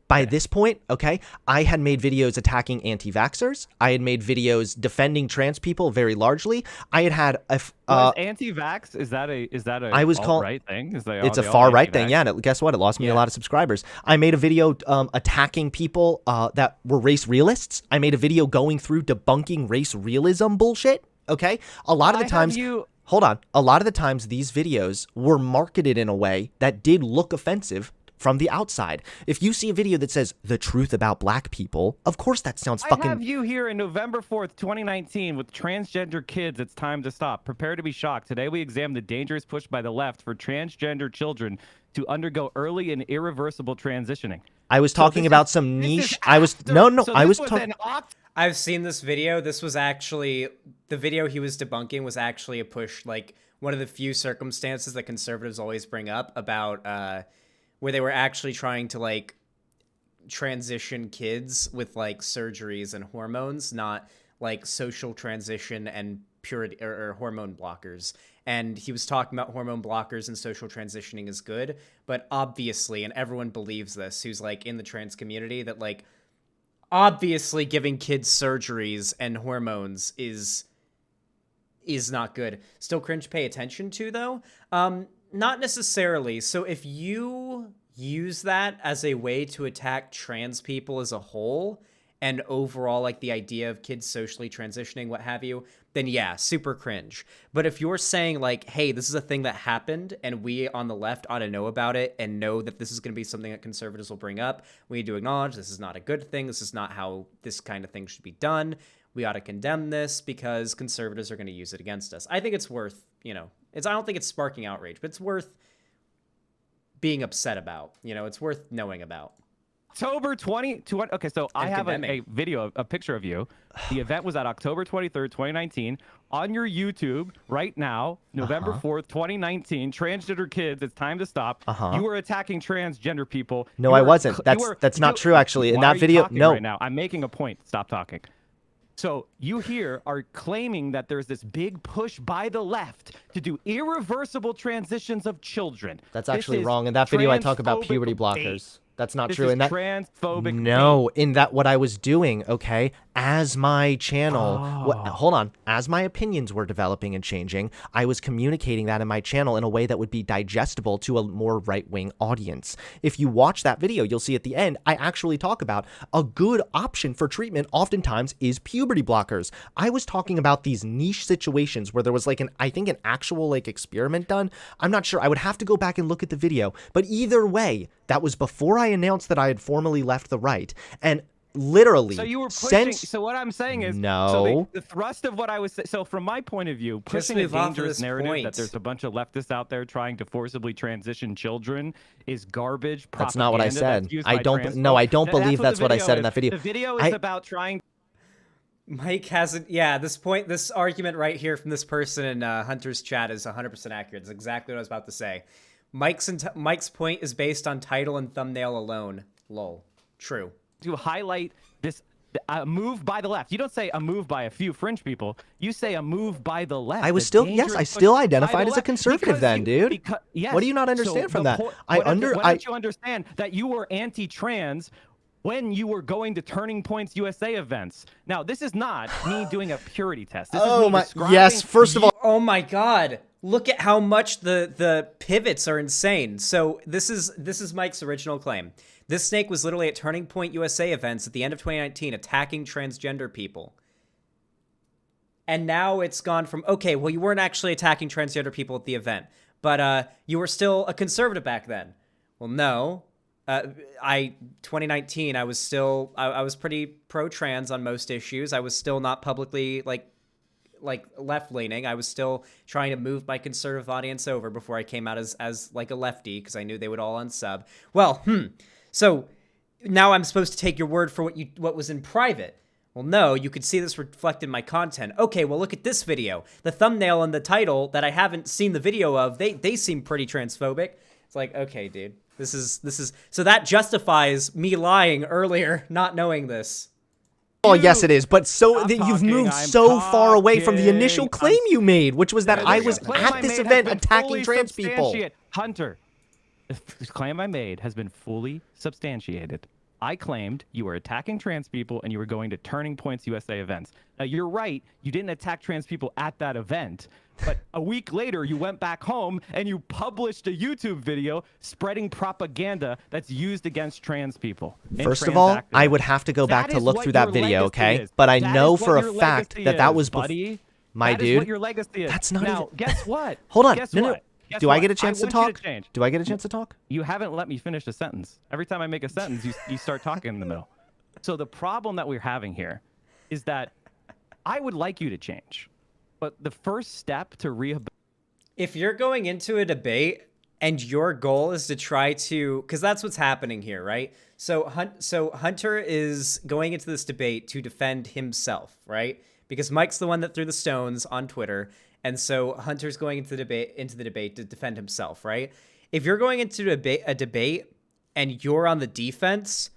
by this point, okay, I had made videos attacking anti-vaxxers. I had made videos defending trans people very largely. I had Was anti-vax? Is that a I was called right thing? It's a far right thing, yeah. And guess what? It lost me a lot of subscribers. I made a video attacking people that were race realists. I made a video going through debunking race realism bullshit. Okay, a lot of the times. Hold on. A lot of the times, these videos were marketed in a way that did look offensive from the outside. If you see a video that says the truth about black people, of course that sounds fucking... I have you here in November 4th, 2019 with transgender kids. It's time to stop. Prepare to be shocked. Today we examine the dangerous push by the left for transgender children to undergo early and irreversible transitioning. I was talking about some niche... I was talking... I've seen this video. This was actually... The video he was debunking was actually a push, like, one of the few circumstances that conservatives always bring up about... where they were actually trying to, like, transition kids with, like, surgeries and hormones, not, like, social transition and purity or hormone blockers. And he was talking about hormone blockers and social transitioning is good, but obviously, and everyone believes this, who's, like, in the trans community, that, like, obviously giving kids surgeries and hormones is not good. Still cringe pay attention to, though? Not necessarily. So if you use that as a way to attack trans people as a whole and overall, like, the idea of kids socially transitioning, what have you, then yeah, super cringe. But if you're saying, like, hey, this is a thing that happened and we on the left ought to know about it and know that this is going to be something that conservatives will bring up, we need to acknowledge this is not a good thing. This is not how this kind of thing should be done. We ought to condemn this because conservatives are going to use it against us. I think it's worth, I don't think it's sparking outrage, but it's worth being upset about. It's worth knowing about. October 20. Okay, so I have a video, a picture of you. The event was at October 23rd, 2019. On your YouTube right now, November 4th, 2019, transgender kids, it's time to stop. You were attacking transgender people. No, I wasn't. That's not true, actually. In that video, no. Right now, I'm making a point. Stop talking. So you here are claiming that there's this big push by the left to do irreversible transitions of children. That's actually wrong. In that video, I talk about puberty blockers. That's not true. This in that transphobic. No, in that what I was doing, okay, as my channel, hold on, as my opinions were developing and changing, I was communicating that in my channel in a way that would be digestible to a more right-wing audience. If you watch that video, you'll see at the end, I actually talk about a good option for treatment oftentimes is puberty blockers. I was talking about these niche situations where there was like I think an actual like experiment done. I'm not sure. I would have to go back and look at the video, but either way, that was before I announced that I had formally left the right. And literally, so you were pushing. So what I'm saying is, no. So the thrust of what I was saying. So from my point of view, pushing a dangerous narrative that there's a bunch of leftists out there trying to forcibly transition children is garbage. That's not what I said. I don't. No, I don't believe that's what I said in that video. The video is about trying. Mike hasn't. Yeah, this argument right here from this person in Hunter's chat is 100% accurate. It's exactly what I was about to say. Mike's point is based on title and thumbnail alone. Lol. True. To highlight this move by the left. You don't say a move by a few fringe people. You say a move by the left. I was still, yes, I still identified as a conservative then, dude. Yes. What do you not understand from that? Why don't you understand that you were anti-trans when you were going to Turning Points USA events? Now, this is not me doing a purity test. This is me describing... Yes, first of all... Oh my god. look at how much the pivots are insane. So this is Mike's original claim. This snake was literally at Turning Point USA events at the end of 2019 attacking transgender people. And now it's gone from, okay, well, you weren't actually attacking transgender people at the event, but you were still a conservative back then. Well, no. 2019, I was still, I was pretty pro-trans on most issues. I was still not publicly, like left-leaning. I was still trying to move my conservative audience over before I came out as like a lefty, because I knew they would all unsub. Well, so now I'm supposed to take your word for what was in private. Well, no, you could see this reflected in my content. Okay, well, look at this video. The thumbnail and the title that I haven't seen the video of, they seem pretty transphobic. It's like, okay, dude, this is so that justifies me lying earlier, not knowing this. Oh, yes, it is. But so you've moved so far away from the initial claim you made, which was that I was at this event attacking trans people. Hunter, the claim I made has been fully substantiated. I claimed you were attacking trans people and you were going to Turning Points USA events. Now, you're right. You didn't attack trans people at that event. But a week later, you went back home and you published a YouTube video spreading propaganda that's used against trans people. First of all, I would have to go back to look through that video, okay? But I know for a fact that that was my dude. That is what your legacy is. That's not now, guess what? Hold on. Guess no, what? Do I get a chance to talk? Do I get a chance to talk? You haven't let me finish a sentence. Every time I make a sentence, you start talking in the middle. So the problem that we're having here is that I would like you to change. But the first step to rehabilitate... If you're going into a debate and your goal is to try to... Because that's what's happening here, right? So Hunter is going into this debate to defend himself, right? Because Mike's the one that threw the stones on Twitter. And so Hunter's going into the debate to defend himself, right? If you're going into a debate and you're on the defense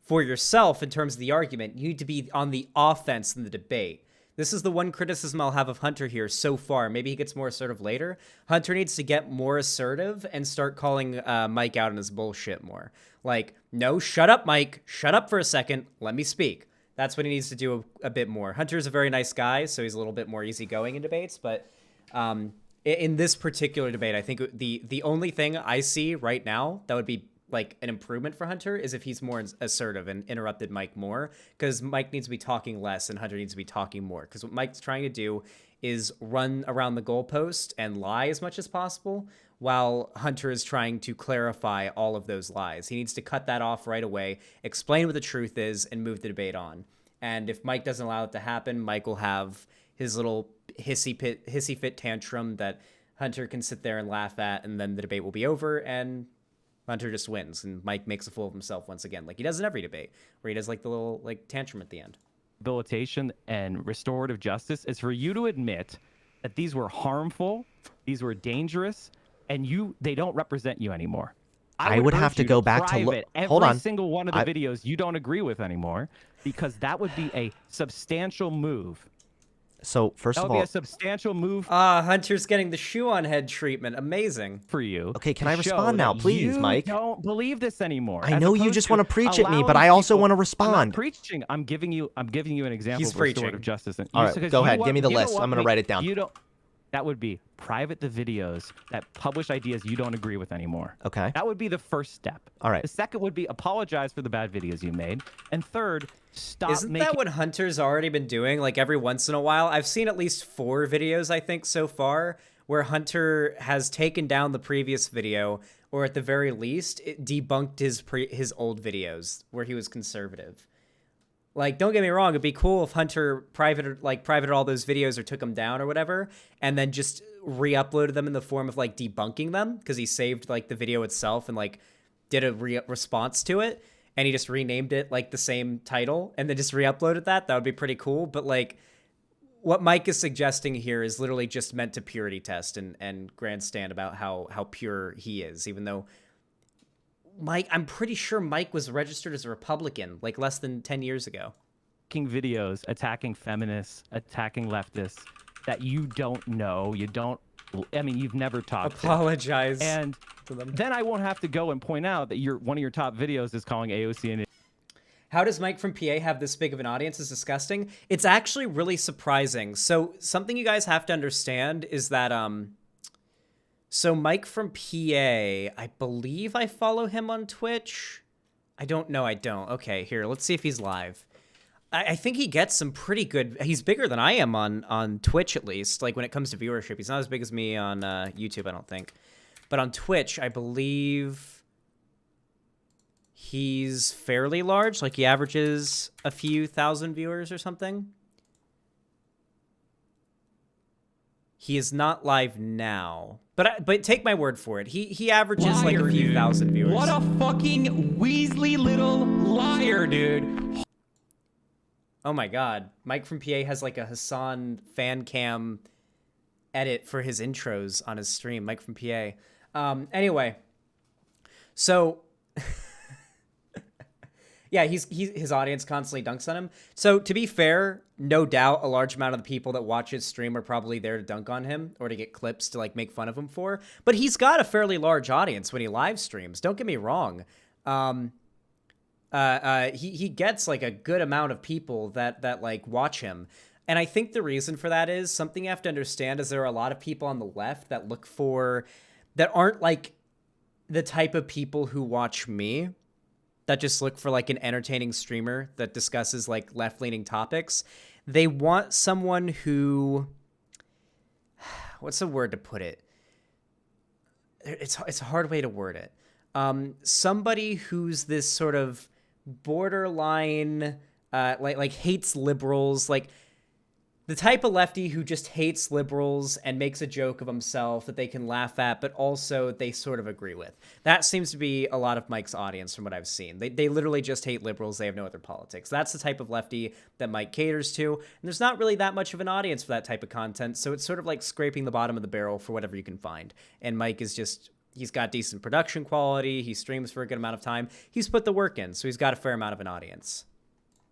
for yourself in terms of the argument, you need to be on the offense in the debate. This is the one criticism I'll have of Hunter here so far. Maybe he gets more assertive later. Hunter needs to get more assertive and start calling Mike out on his bullshit more. Like, no, shut up, Mike. Shut up for a second. Let me speak. That's what he needs to do a bit more. Hunter's a very nice guy, so he's a little bit more easygoing in debates. But in this particular debate, I think the only thing I see right now that would be like an improvement for Hunter is if he's more assertive and interrupted Mike more, because Mike needs to be talking less and Hunter needs to be talking more. Because what Mike's trying to do is run around the goalpost and lie as much as possible, while Hunter is trying to clarify all of those lies. He needs to cut that off right away, explain what the truth is, and move the debate on. And if Mike doesn't allow it to happen, Mike will have his little hissy fit tantrum that Hunter can sit there and laugh at, and then the debate will be over, and Hunter just wins, and Mike makes a fool of himself once again, like he does in every debate, where he does like the little like tantrum at the end. Rehabilitation and restorative justice is for you to admit that these were harmful, these were dangerous, and they don't represent you anymore. I would have to go back to look. Hold on. Every single one of the videos you don't agree with anymore, because that would be a substantial move. So first of all, that would be a substantial move. Hunter's getting the shoe on head treatment. Amazing for you. Okay, can I respond now, please, Mike? I don't believe this anymore. I know you just want to preach at me, but I also want to respond. I'm not preaching. I'm giving you an example of restorative justice. All right, go ahead. Give me the list. I'm going to write it down. That would be private the videos that publish ideas you don't agree with anymore. Okay. That would be the first step. All right. The second would be apologize for the bad videos you made. And third, stop Isn't that what Hunter's already been doing? Like every once in a while? I've seen at least 4 videos, I think, so far, where Hunter has taken down the previous video, or at the very least, it debunked his old videos where he was conservative. Like, don't get me wrong, it'd be cool if Hunter privated all those videos or took them down or whatever, and then just re-uploaded them in the form of like debunking them, because he saved like the video itself and like did a response to it, and he just renamed it like the same title and then just re-uploaded that. That would be pretty cool. But like what Mike is suggesting here is literally just meant to purity test and grandstand about how pure he is, even though Mike, I'm pretty sure Mike was registered as a Republican like less than 10 years ago. Making videos attacking feminists, attacking leftists that you don't know, you've never talked Apologize. to. And then I won't have to go and point out that one of your top videos is calling AOC an... How does Mike from PA have this big of an audience? Is disgusting. It's actually really surprising. So something you guys have to understand is that So Mike from PA, I believe I follow him on Twitch. I don't know. I don't. Okay, here. Let's see if he's live. I think he gets some pretty good. He's bigger than I am on Twitch, at least. Like when it comes to viewership, he's not as big as me on YouTube, I don't think. But on Twitch, I believe he's fairly large. Like he averages a few thousand viewers or something. He is not live now, but take my word for it. He averages like a few thousand viewers. What a fucking Weasley little liar, dude. Oh my god. Mike from PA has like a Hassan fan cam edit for his intros on his stream. Mike from PA. Anyway. So yeah, his audience constantly dunks on him. So to be fair, no doubt a large amount of the people that watch his stream are probably there to dunk on him or to get clips to like make fun of him for. But he's got a fairly large audience when he live streams. Don't get me wrong. He gets like a good amount of people that like watch him. And I think the reason for that is something you have to understand is there are a lot of people on the left that that aren't like the type of people who watch me, that just look for like an entertaining streamer that discusses like left-leaning topics. They want someone who, what's the word to put it? It's a hard way to word it. Somebody who's this sort of borderline, like hates liberals, like the type of lefty who just hates liberals and makes a joke of himself that they can laugh at, but also they sort of agree with. That seems to be a lot of Mike's audience from what I've seen. They literally just hate liberals. They have no other politics. That's the type of lefty that Mike caters to. And there's not really that much of an audience for that type of content. So it's sort of like scraping the bottom of the barrel for whatever you can find. And Mike is just, he's got decent production quality. He streams for a good amount of time. He's put the work in. So he's got a fair amount of an audience.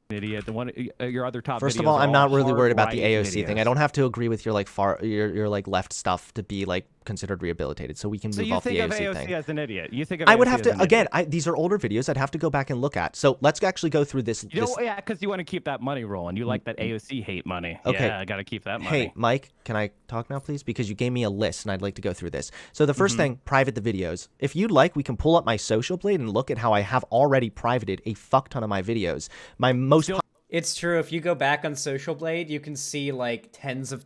Idiot. The one, your other top. First of videos all, are I'm not really worried about the hard-right AOC thing. videos. I don't have to agree with your like your like left stuff to be like considered rehabilitated. So we can So move you off the think of AOC AOC thing. as an idiot? You think of I would AOC have as to an again. idiot. These are older videos. I'd have to go back and look at. So let's actually go through this. You know, yeah, because you want to keep that money rolling. You like that AOC hate money. Okay. Yeah, I got to keep that money. Hey, Mike, can I talk now, please? Because you gave me a list, and I'd like to go through this. So the first thing, private the videos. If you'd like, we can pull up my social blade and look at how I have already privated a fuck ton of my videos. My most It's true. If you go back on Social Blade, you can see like tens of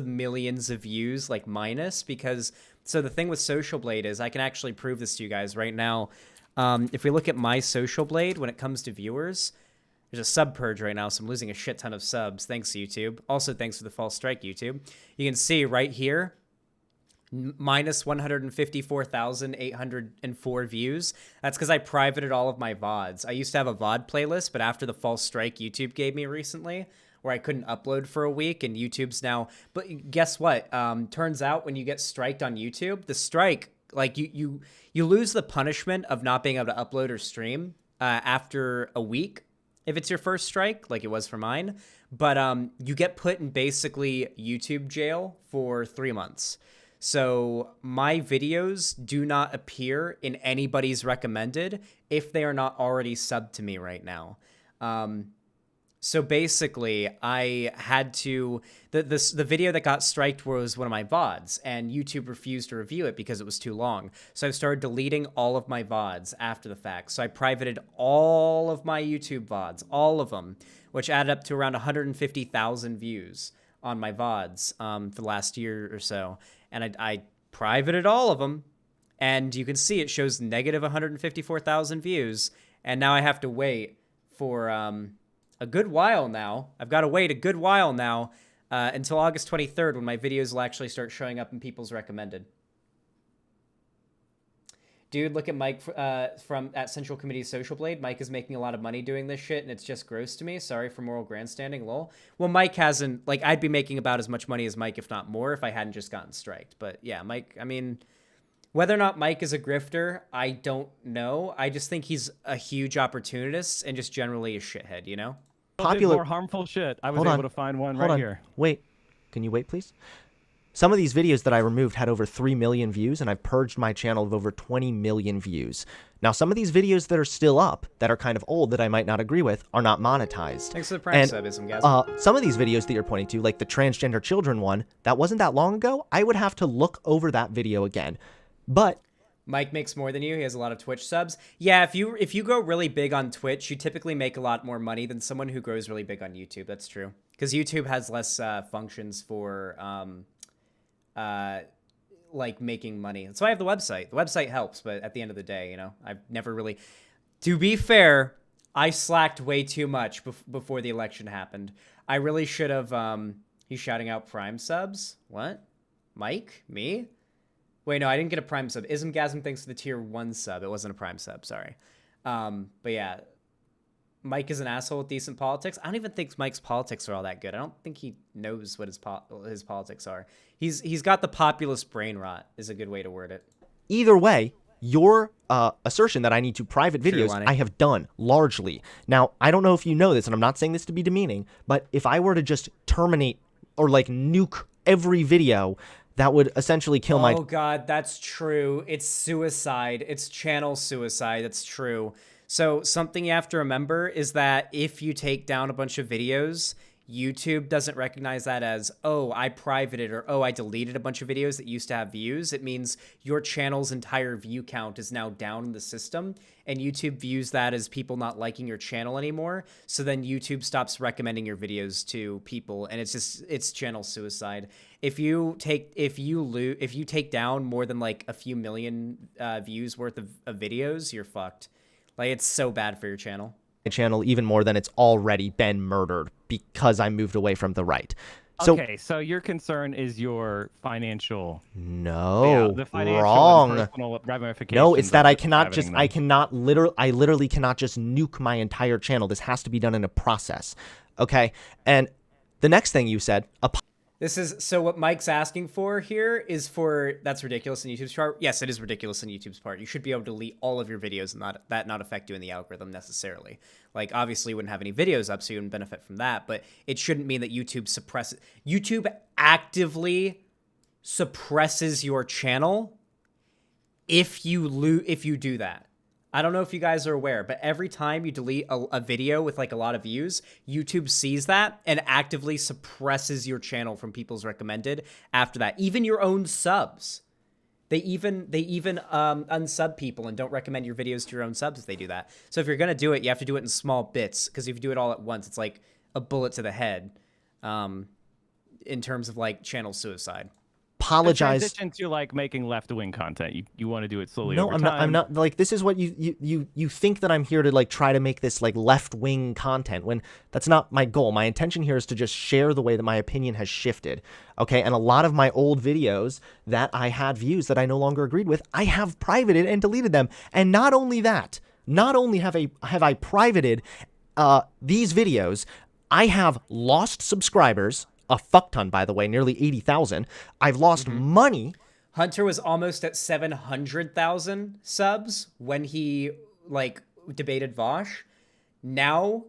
millions of views, like minus, because so the thing with Social Blade is I can actually prove this to you guys right now. If we look at my Social Blade, when it comes to viewers, there's a sub purge right now, so I'm losing a shit ton of subs. Thanks, YouTube. Also, thanks for the false strike, YouTube. You can see right here, minus 154,804 views. That's because I privated all of my VODs. I used to have a VOD playlist, but after the false strike YouTube gave me recently, where I couldn't upload for a week, and YouTube's now... But guess what? Turns out when you get striked on YouTube, the strike, like you lose the punishment of not being able to upload or stream after a week, if it's your first strike, like it was for mine. But you get put in basically YouTube jail for 3 months. So my videos do not appear in anybody's recommended if they are not already subbed to me right now. So basically, I had to... The video that got striked was one of my VODs, and YouTube refused to review it because it was too long. So I started deleting all of my VODs after the fact. So I privated all of my YouTube VODs, all of them, which added up to around 150,000 views on my VODs for the last year or so. And I privated all of them, and you can see it shows negative 154,000 views, and now I have to wait for a good while now. I've got to wait a good while now until August 23rd when my videos will actually start showing up in people's recommended. Dude, look at Mike from at Central Committee Social Blade. Mike is making a lot of money doing this shit, and it's just gross to me. Sorry for moral grandstanding, lol. Well, Mike hasn't... Like, I'd be making about as much money as Mike, if not more, if I hadn't just gotten striked. But, yeah, Mike, I mean... Whether or not Mike is a grifter, I don't know. I just think he's a huge opportunist and just generally a shithead, you know? Popular more harmful shit. I was able to find one right here. Wait. Can you wait, please? Some of these videos that I removed had over 3 million views, and I've purged my channel of over 20 million views. Now, some of these videos that are still up, that are kind of old, that I might not agree with, are not monetized. Thanks for the prime subism, guys. Some of these videos that you're pointing to, like the transgender children one, that wasn't that long ago. I would have to look over that video again. But Mike makes more than you. He has a lot of Twitch subs. Yeah, if you go really big on Twitch, you typically make a lot more money than someone who grows really big on YouTube. That's true. Because YouTube has less functions for like making money. That's why I have the website. The website helps, but at the end of the day, you know, I've never really... To be fair, I slacked way too much before the election happened. I really should have... He's shouting out Prime subs? What? Mike? Me? Wait, no, I didn't get a Prime sub. Ismgasm thanks for the tier 1 sub. It wasn't a Prime sub, sorry. But yeah, Mike is an asshole with decent politics. I don't even think Mike's politics are all that good. I don't think he knows what his politics are. He's got the populist brain rot, is a good way to word it. Either way, your assertion that I need to private videos, I have done largely. Now, I don't know if you know this, and I'm not saying this to be demeaning, but if I were to just terminate or like nuke every video, that would essentially kill my... Oh God, that's true. It's suicide. It's channel suicide. That's true. So something you have to remember is that if you take down a bunch of videos, YouTube doesn't recognize that as, oh, I privated or, oh, I deleted a bunch of videos that used to have views. It means your channel's entire view count is now down in the system, and YouTube views that as people not liking your channel anymore. So then YouTube stops recommending your videos to people, and it's channel suicide. If you take down more than like a few million views worth of videos, you're fucked. Like, it's so bad for your channel. Channel even more than it's already been murdered because I moved away from the right. So, okay, so your concern is your financial... No, the financial wrong. And personal ramifications. No, it's that I literally cannot just nuke my entire channel. This has to be done in a process. Okay, and the next thing you said... This is, so what Mike's asking for here is for, that's ridiculous in YouTube's part. Yes, it is ridiculous in YouTube's part. You should be able to delete all of your videos and that not affect you in the algorithm necessarily. Like, obviously you wouldn't have any videos up, so you wouldn't benefit from that, but it shouldn't mean that YouTube actively suppresses your channel if you do that. I don't know if you guys are aware, but every time you delete a video with like a lot of views, YouTube sees that and actively suppresses your channel from people's recommended after that. Even your own subs. They even unsub people and don't recommend your videos to your own subs if they do that. So if you're going to do it, you have to do it in small bits, because if you do it all at once, it's like a bullet to the head in terms of like channel suicide. Apologize. Transition to like making left-wing content. You want to do it slowly. No, over time. I'm not. Like, this is what you think that I'm here to like try to make this like left-wing content, when that's not my goal. My intention here is to just share the way that my opinion has shifted. Okay, and a lot of my old videos that I had views that I no longer agreed with, I have privated and deleted them. And not only that, not only have I privated these videos, I have lost subscribers. A fuck ton, by the way, nearly 80,000. I've lost money. Hunter was almost at 700,000 subs when he like debated Vosh. Now,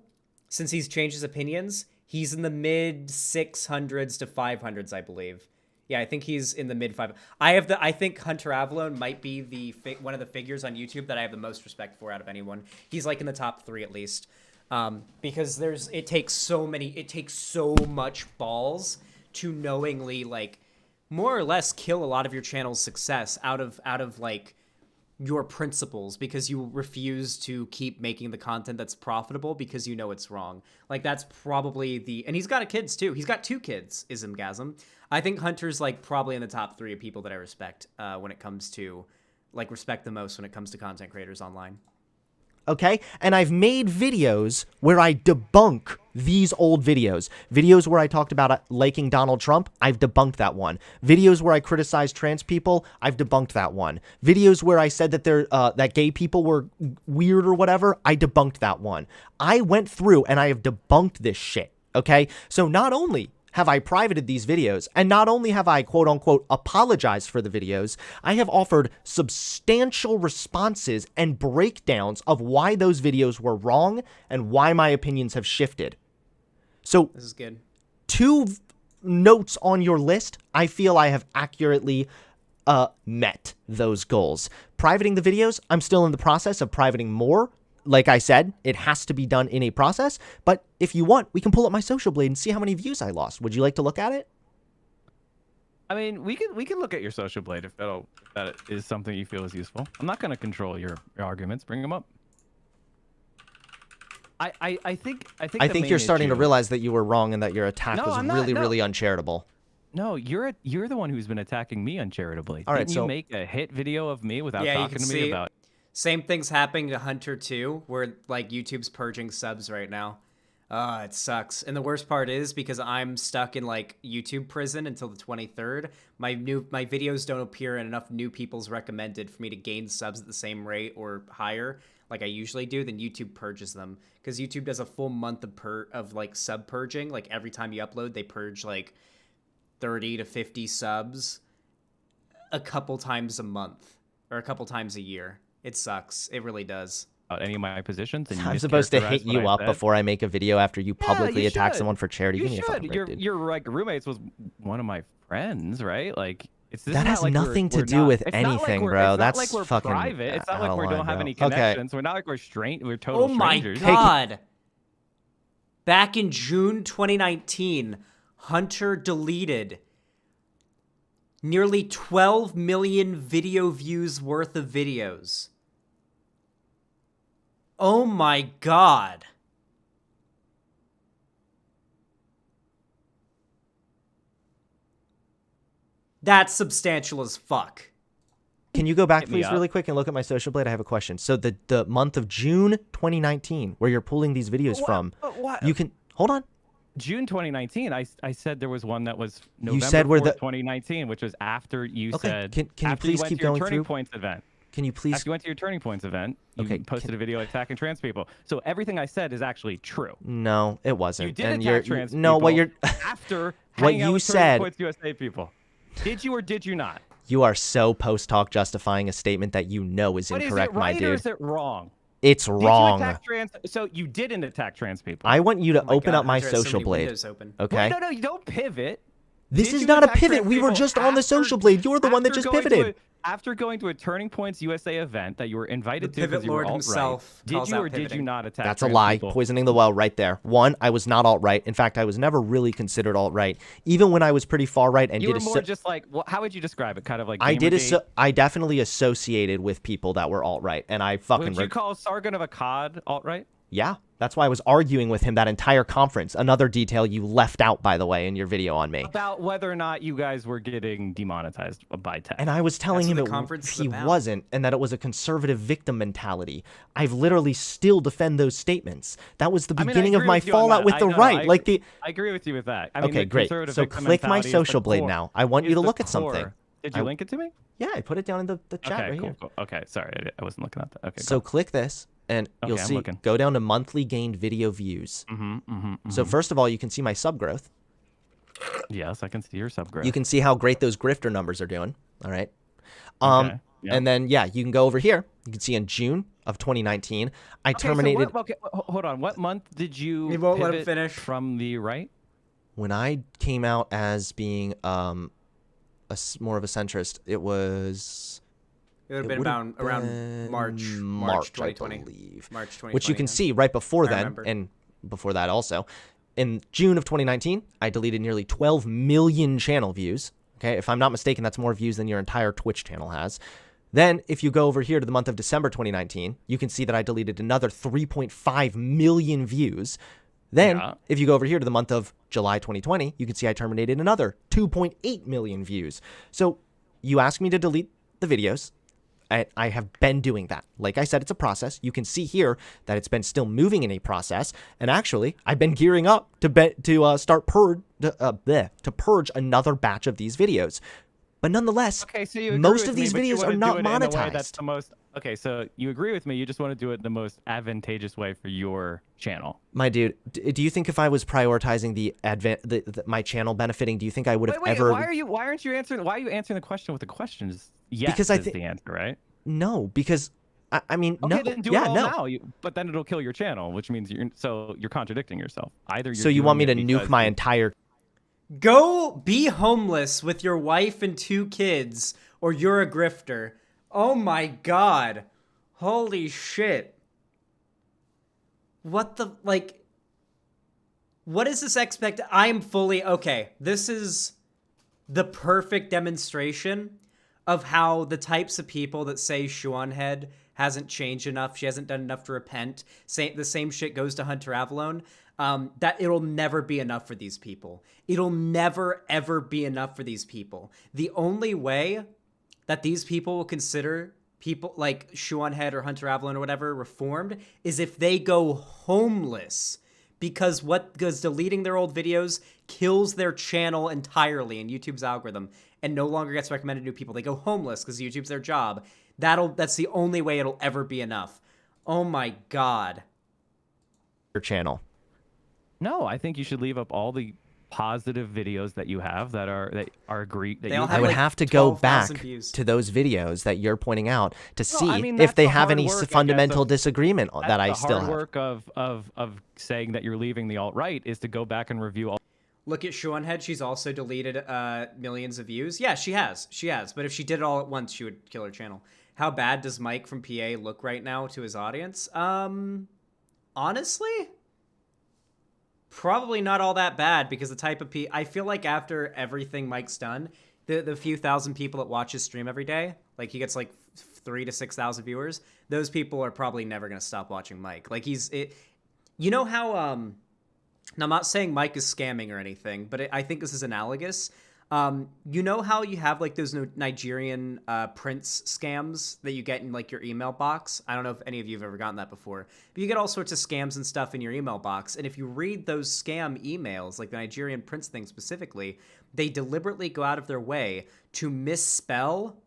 since he's changed his opinions, he's in the mid 600s to 500s, I believe. Yeah, I think he's in the mid 5. I think Hunter Avallone might be one of the figures on YouTube that I have the most respect for out of anyone. He's like in the top 3 at least. Because it takes so much balls to knowingly like more or less kill a lot of your channel's success out of like your principles, because you refuse to keep making the content that's profitable because you know it's wrong. Like, that's probably and he's got kids too. He's got 2 kids, Ismgasm. I think Hunter's like probably in the top 3 of people that I respect when it comes to respect the most when it comes to content creators online. Okay, and I've made videos where I debunk these old videos. Videos where I talked about liking Donald Trump, I've debunked that one. Videos where I criticized trans people, I've debunked that one. Videos where I said that that gay people were weird or whatever, I debunked that one. I went through and I have debunked this shit, okay? So not only have I privated these videos, and not only have I quote-unquote apologized for the videos, I have offered substantial responses and breakdowns of why those videos were wrong and why my opinions have shifted. So this is good. notes on your list, I feel I have accurately met those goals. Privating the videos, I'm still in the process of privating more. Like I said, it has to be done in a process. But if you want, we can pull up my social blade and see how many views I lost. Would you like to look at it? I mean, we can look at your social blade if that is something you feel is useful. I'm not going to control your arguments. Bring them up. I think you're starting to realize that you were wrong and that your attack was really uncharitable. No, you're the one who's been attacking me uncharitably. All right, Didn't you make a hit video of me without talking to me about? Same thing's happening to Hunter too, where like YouTube's purging subs right now. It sucks. And the worst part is because I'm stuck in like YouTube prison until the 23rd. My videos don't appear in enough new people's recommended for me to gain subs at the same rate or higher like I usually do. Then YouTube purges them because YouTube does a full month of like sub purging. Like every time you upload, they purge like 30 to 50 subs a couple times a month or a couple times a year. It sucks. It really does. Any of my positions. And I'm supposed to hit you up before I make a video after you publicly attack someone for charity. You should. Your like roommates was one of my friends, right? Like that has nothing to do with anything, bro. That's like we're fucking private. It's not like we don't have any connections. We're not like we're We're Oh total my strangers. god! Back in June 2019, Hunter deleted nearly 12 million video views worth of videos. Oh my god. That's substantial as fuck. Can you go back, please, really quick and look at my social blade? I have a question. So the month of June 2019, where you're pulling these videos from, you can... Hold on. June 2019, I said there was one that was November 4th, 2019, which was after you said... Can you please keep going through? Turning Points event. Can you please... After you went to your Turning Points event, you posted a video attacking trans people. So everything I said is actually true. No, it wasn't. You did attack trans people. No, what you're... after what hanging out you with said... Turning Points USA people. Did you or did you not? You are so post-hoc justifying a statement that you know is incorrect, my dude. Or is it wrong? It's wrong. Did you attack trans? So you didn't attack trans people. I want you to open up my social blade. Okay? No, you don't pivot. This is not a pivot. We were just on the social blade. You're the one that just pivoted. After going to a Turning Points USA event that you were invited to because you were alt-right, did you or did you not attack That's a lie. People? Poisoning the well right there. One, I was not alt-right. In fact, I was never really considered alt-right. Even when I was pretty far-right and you were more just like, well, how would you describe it? Kind of like I definitely associated with people that were alt-right, and I fucking... Would you call Sargon of Akkad alt-right? Yeah. That's why I was arguing with him that entire conference. Another detail you left out, by the way, in your video on me. About whether or not you guys were getting demonetized by tech. And I was telling him he wasn't, and that it was a conservative victim mentality. I've literally still defend those statements. That was the beginning of my fallout with the right. I agree with you with that. Okay, great. So click my social blade now. I want you to look at something. Did you link it to me? Yeah, I put it down in the chat right here. Cool. Okay, sorry. I wasn't looking at that. Okay, so click this. And you'll see, go down to monthly gained video views. So first of all, you can see my sub growth. Yes, I can see your sub growth. You can see how great those grifter numbers are doing. All right. And then, yeah, you can go over here. You can see in June of 2019, I terminated. So hold on. What month did you won't let him finish from the right? When I came out as being more of a centrist, it was... It would have been around March 2020. I believe. March 2020. Which you can see right before then, and before that also. In June of 2019, I deleted nearly 12 million channel views. Okay, if I'm not mistaken, that's more views than your entire Twitch channel has. Then, if you go over here to the month of December 2019, you can see that I deleted another 3.5 million views. Then, if you go over here to the month of July 2020, you can see I terminated another 2.8 million views. So, you ask me to delete the videos. I have been doing that. Like I said, it's a process. You can see here that it's been still moving in a process. And actually, I've been gearing up to purge another batch of these videos. But nonetheless, most of these videos are not monetized. That's the most. Okay, so you agree with me. You just want to do it the most advantageous way for your channel. My dude, do you think if I was prioritizing my channel benefiting, do you think I would have ever? Why aren't you answering? Why are you answering the question with the questions? Yes, because I think the answer, right? No, because I mean, okay, no. Then do it all now. But then it'll kill your channel, which means you're contradicting yourself. Either you're so you want me to nuke my entire. Go be homeless with your wife and 2 kids, or you're a grifter. Oh my god. Holy shit. What the, like, what is this I am fully, okay, this is the perfect demonstration of how the types of people that say Seanhead hasn't changed enough, she hasn't done enough to repent, the same shit goes to Hunter Avallone, that it'll never be enough for these people. It'll never, ever be enough for these people. The only way that these people will consider people like Seanhead or Hunter Avallone or whatever reformed is if they go homeless, because deleting their old videos kills their channel entirely in YouTube's algorithm and no longer gets recommended to new people. They go homeless because YouTube's their job. That's the only way it'll ever be enough. Oh my god. Your channel. No, I think you should leave up all the positive videos that you have that are great. I would have to go back to those videos that you're pointing out to see if they have any fundamental disagreement that I still have. The hard work of saying that you're leaving the alt-right is to go back and review all. Look at Seanhead. She's also deleted millions of views. Yeah, she has. She has. But if she did it all at once, she would kill her channel. How bad does Mike from PA look right now to his audience? Honestly, probably not all that bad, because the type of I feel like after everything Mike's done, the few thousand people that watch his stream every day, like he gets like 3,000 to 6,000 viewers, those people are probably never going to stop watching Mike. Like you know how, now I'm not saying Mike is scamming or anything, but I think this is analogous. You know how you have like those Nigerian prince scams that you get in like your email box? I don't know if any of you have ever gotten that before, but you get all sorts of scams and stuff in your email box. And if you read those scam emails, like the Nigerian prince thing specifically, they deliberately go out of their way to misspell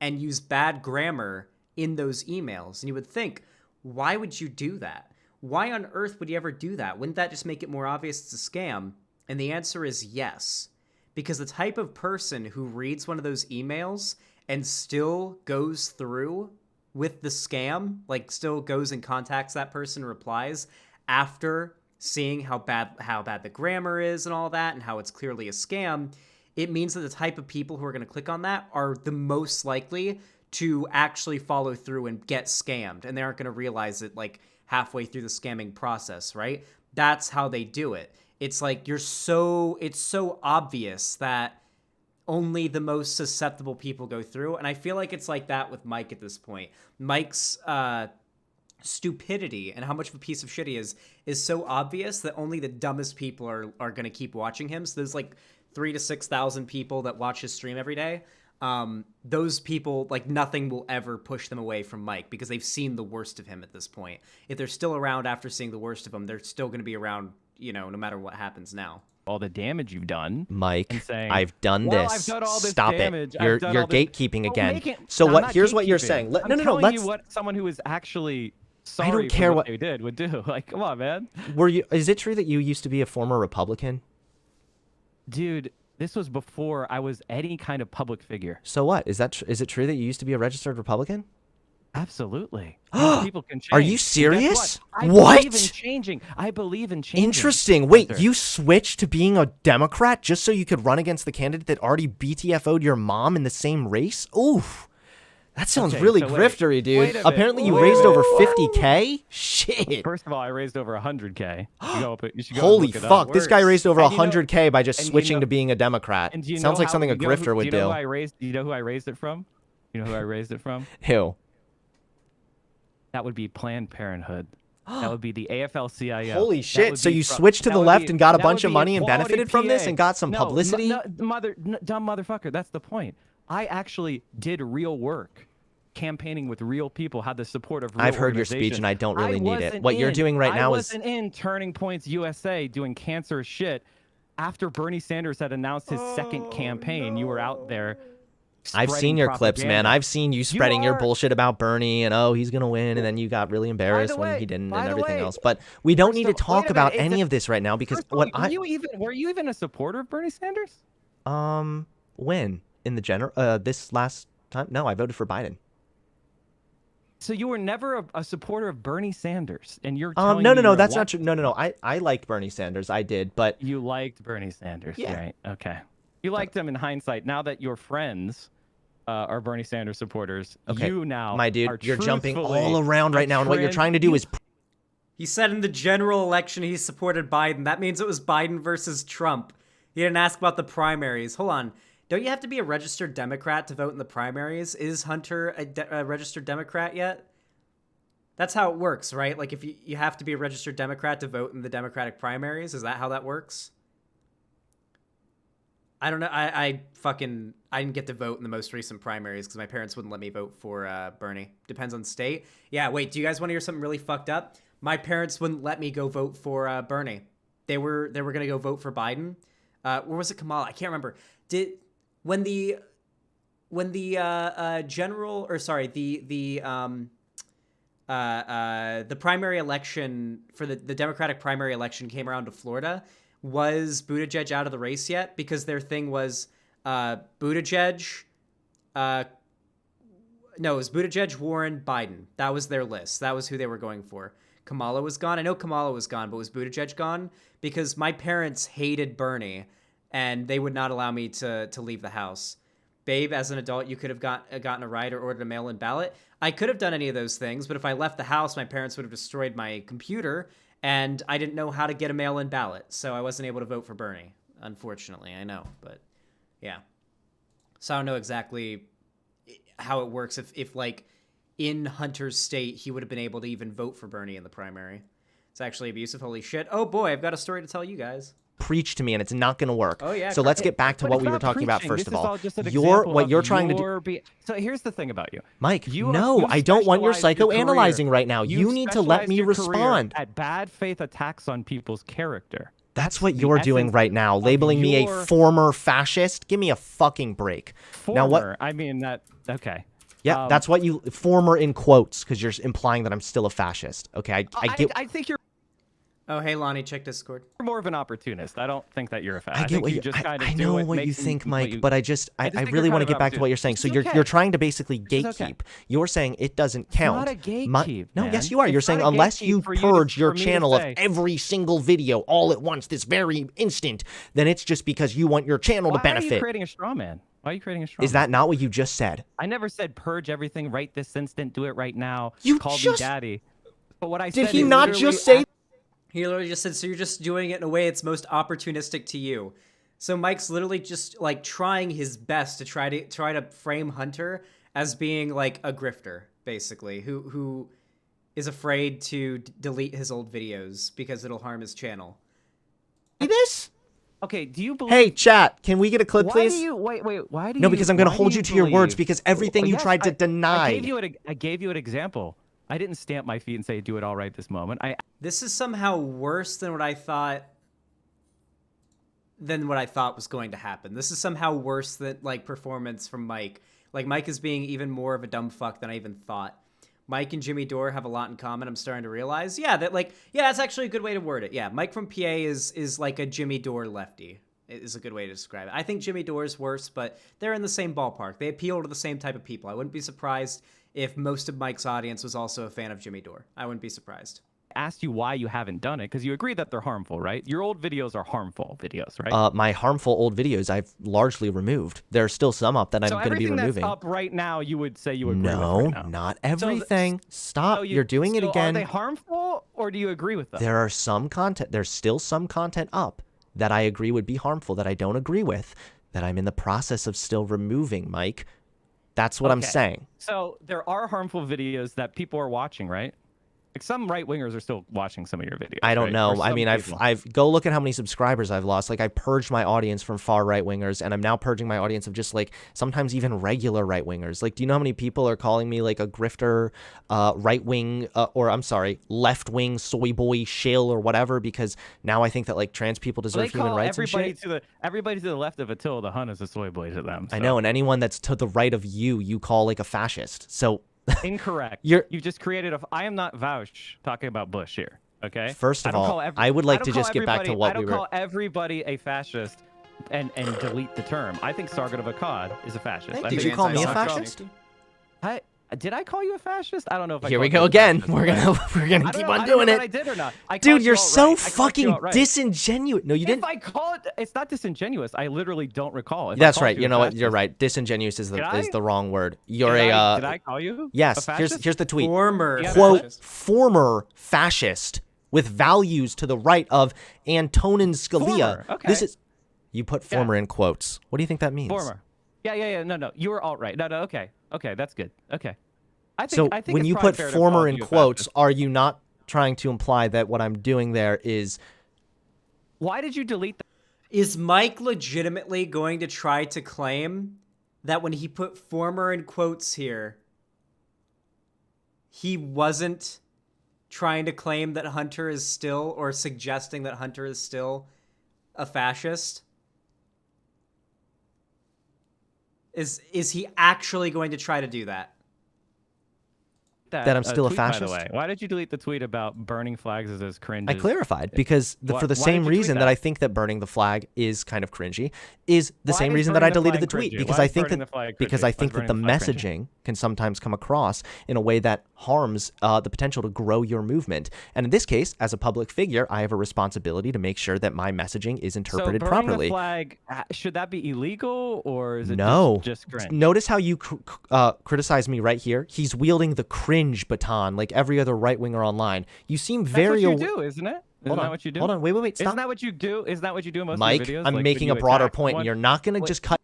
and use bad grammar in those emails. And you would think, why would you do that? Why on earth would you ever do that? Wouldn't that just make it more obvious it's a scam? And the answer is yes. Because the type of person who reads one of those emails and still goes through with the scam, like still goes and contacts that person, replies after seeing how bad the grammar is and all that and how it's clearly a scam, it means that the type of people who are going to click on that are the most likely to actually follow through and get scammed. And they aren't going to realize it like halfway through the scamming process, right? That's how they do it. It's like it's so obvious that only the most susceptible people go through. And I feel like it's like that with Mike at this point. Mike's stupidity and how much of a piece of shit he is so obvious that only the dumbest people are going to keep watching him. So there's like 3,000 to 6,000 people that watch his stream every day. Those people, like, nothing will ever push them away from Mike because they've seen the worst of him at this point. If they're still around after seeing the worst of him, they're still going to be around, you know, no matter what happens now. All the damage you've done, Mike. Saying, I've done this. I've done all this Stop damage. it. You're gatekeeping again. So what? Here's what you're saying. I'm telling you what someone who is actually sorry I don't care for what they did would do. Like, come on, man. Is it true that you used to be a former Republican? Dude, this was before I was any kind of public figure. So what? Is it true that you used to be a registered Republican? Absolutely. People can change. Are you serious? I believe in changing. I believe in changing. Interesting. Wait, you switched to being a Democrat just so you could run against the candidate that already BTFO'd your mom in the same race? Oof. That sounds really griftery, dude. Apparently you raised over 50K? Shit. First of all, I raised over 100K. You should go Holy fuck. This guy raised over 100K by just switching to being a Democrat. Sounds like something a grifter would do. Do you know who I raised it from? You know who I raised it from? Who? That would be Planned Parenthood. That would be the AFL-CIO. Holy shit. So you switched to the left and got a bunch of money and benefited from this and got some publicity? Dumb motherfucker. That's the point. I actually did real work. Campaigning with real people, had the support of real I've heard your speech and I don't really need it. What you're doing right now is... I wasn't in Turning Points USA doing cancerous shit. After Bernie Sanders had announced his second campaign, you were out there. I've seen your clips, man. I've seen you spreading your bullshit about Bernie and, oh, he's going to win. And then you got really embarrassed when he didn't and everything else. But we don't need to talk about any of this right now because were you even a supporter of Bernie Sanders? When? In the this last time? No, I voted for Biden. So you were never a supporter of Bernie Sanders, and you're No, telling no, me no, you're that's a not true. No. I liked Bernie Sanders. I did, but You liked Bernie Sanders, Yeah. right? Okay. You liked him in hindsight. Now that your friends are Bernie Sanders supporters, okay, you now my are dude, you're jumping truthfully all around right now, and what you're trying to do is He said in the general election he supported Biden. That means it was Biden versus Trump. He didn't ask about the primaries. Hold on. Don't you have to be a registered Democrat to vote in the primaries? Is Hunter a registered Democrat yet? That's how it works, right? Like if you have to be a registered Democrat to vote in the Democratic primaries. Is that how that works? I don't know. I didn't get to vote in the most recent primaries because my parents wouldn't let me vote for Bernie. Depends on state. Yeah, wait, do you guys want to hear something really fucked up? My parents wouldn't let me go vote for Bernie. They were gonna go vote for Biden. Or was it Kamala? I can't remember. When the primary election for the Democratic primary election came around to Florida, was Buttigieg out of the race yet? Because their thing was Buttigieg. No, it was Buttigieg, Warren, Biden. That was their list. That was who they were going for. Kamala was gone. I know Kamala was gone, but was Buttigieg gone? Because my parents hated Bernie, and they would not allow me to leave the house. Babe, as an adult, you could have gotten a ride or ordered a mail-in ballot. I could have done any of those things, but if I left the house, my parents would have destroyed my computer, and I didn't know how to get a mail-in ballot, so I wasn't able to vote for Bernie, unfortunately. I know, but yeah. So I don't know exactly how it works if like, in Hunter's state, he would have been able to even vote for Bernie in the primary. It's actually abusive. Holy shit. Oh boy, I've got a story to tell you guys. preach to me, and it's not going to work. Oh, yeah, so let's get back to what we were talking about first of all. What you're trying to do. So here's the thing about you, Mike. No, I don't want your psychoanalyzing right now. You need to let me respond. At bad faith attacks on people's character. That's what you're doing right now, labeling me a former fascist. Give me a fucking break. Now what? I mean that. Okay. Yeah, that's what you former in quotes because you're implying that I'm still a fascist. Okay, I get. I think you're. Oh, hey, Lonnie, check Discord. You're more of an opportunist. I don't think that you're a fascist. I get what you just kind of I know what you think, Mike, but I really want to get back to what you're saying. So you're trying to basically gatekeep. You're saying it doesn't count. It's not a gatekeep. No, yes, you are. You're saying unless you purge your channel of every single video all at once, this very instant, then it's just because you want your channel to benefit. Why are you creating a straw man? Why are you creating a straw man? Is that not what you just said? I never said purge everything right this instant. Do it right now. You call just... me daddy. But what I said did he not just say? He literally just said, so you're just doing it in a way it's most opportunistic to you. So Mike's literally just like trying his best to try to frame Hunter as being like a grifter, basically, who is afraid to delete his old videos because it'll harm his channel. This? Okay, do you believe... Hey, chat, can we get a clip, please? Wait, why do you... No, because I'm going to hold you to your words because everything you tried to deny. I gave you an example. I didn't stamp my feet and say, do it all right this moment. This is somehow worse than what I thought was going to happen. This is somehow worse than, like, performance from Mike. Like, Mike is being even more of a dumb fuck than I even thought. Mike and Jimmy Dore have a lot in common, I'm starting to realize. Yeah, that's actually a good way to word it. Yeah, Mike from PA is like a Jimmy Dore lefty. Is a good way to describe it. I think Jimmy Dore is worse, but they're in the same ballpark. They appeal to the same type of people. I wouldn't be surprised if most of Mike's audience was also a fan of Jimmy Dore. I wouldn't be surprised. Asked you why you haven't done it because you agree that they're harmful, right? Your old videos are harmful videos, right? My harmful old videos I've largely removed. There are still some up that I'm going to be removing. So everything that's up right now, you would say you agree with right now. Not everything. Stop. You're doing it again. Are they harmful or do you agree with them? There are some content. There's still some content up that I agree would be harmful that I don't agree with that I'm in the process of still removing, Mike. That's what I'm saying. So there are harmful videos that people are watching, right? Like some right-wingers are still watching some of your videos. I don't know. I mean, I've go look at how many subscribers I've lost. Like I purged my audience from far right-wingers, and I'm now purging my audience of just like sometimes even regular right-wingers. Like, do you know how many people are calling me like a grifter, right-wing, or I'm sorry, left-wing soy boy shill or whatever? Because now I think that like trans people deserve human rights and shit. Everybody to the left of Attila the Hun is a soy boy to them. So. I know, and anyone that's to the right of you call like a fascist. So. Incorrect. You just created I am not Vouch talking about Bush here. Okay. First of all, I would like to just get back to what we were. I don't call everybody a fascist and delete the term. I think Sargon of Akkad is a fascist. Did you call me a fascist? Did I call you a fascist? I don't know if I Here we called you go a again. fascist, We're gonna I keep don't on know doing if I it. did or not. I Dude, called you're you so alt-right. I called you fucking alt-right. disingenuous. No, you didn't. If I call it, it's not disingenuous. I literally don't recall. If I That's called right. You a know what? You're fascist- right. Disingenuous is Did I? the wrong word. You're Did a did I call you? a yes. fascist? Here's the tweet. Former Quote, fascist. former fascist with values to the right of Antonin Scalia. Former, okay. This is you put former in quotes. What do you think that means? Former. Yeah. No. You were alt-right. No. Okay. That's good. Okay. I think, So I think when it's you probably put fair to former call in you a quotes, fascist. are you not trying to imply that what I'm doing there is Why did you delete that? Is Mike legitimately going to try to claim that when he put former in quotes here, he wasn't trying to claim that Hunter is still, or suggesting that Hunter is still a fascist? Is he actually going to try to do that? That I'm still a tweet, by the fascist? way. Why did you delete the tweet about burning flags as cringe? I clarified because for the why same did you tweet reason that that? I think that burning the flag is kind of cringy is the Why same is reason that I burning the deleted the flag tweet cringy? because Why I is think burning that the flag because cringy? I Why think is that the burning the flag cringy? messaging can sometimes come across in a way that harms the potential to grow your movement. And in this case, as a public figure, I have a responsibility to make sure that my messaging is interpreted so burning properly. the flag, should that be illegal or is it No. just cringe? Notice how you criticize me right here. He's wielding the cringe baton like every other right winger online. You seem That's very what you do, isn't it? Isn't that what you do? Hold on. Wait. Stop. Isn't that what you do? Isn't that what you do in most Mike, of your videos? I'm Like, making when a you broader attack point, someone- and you're not going to just cut.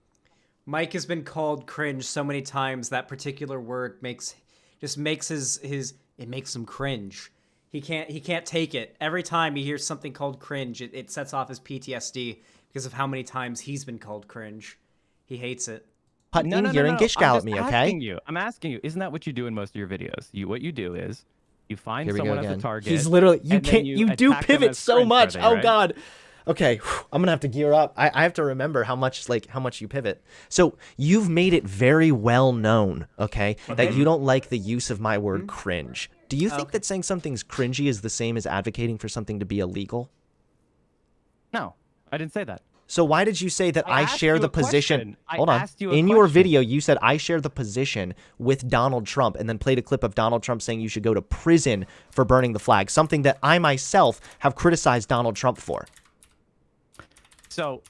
Mike has been called cringe so many times that particular word makes it makes him cringe. He can't take it. Every time he hears something called cringe, it sets off his PTSD because of how many times he's been called cringe. He hates it. Cut No, in no, here no, and no. gish I'm gallop just me, asking okay? you. I'm asking you. Isn't that what you do in most of your videos? What you do is you find Here we go someone as again. a target. He's literally and then you do attack them pivot as so much. cringeworthy, Oh right? God. Okay, I'm gonna have to gear up. I have to remember how much you pivot. So you've made it very well known, okay, that you don't like the use of my word cringe. Do you think that saying something's cringy is the same as advocating for something to be illegal? No, I didn't say that. So why did you say that I I asked share you the a question. position? I Hold on. asked you a In your question. video, you said I share the position with Donald Trump and then played a clip of Donald Trump saying you should go to prison for burning the flag, something that I myself have criticized Donald Trump for. So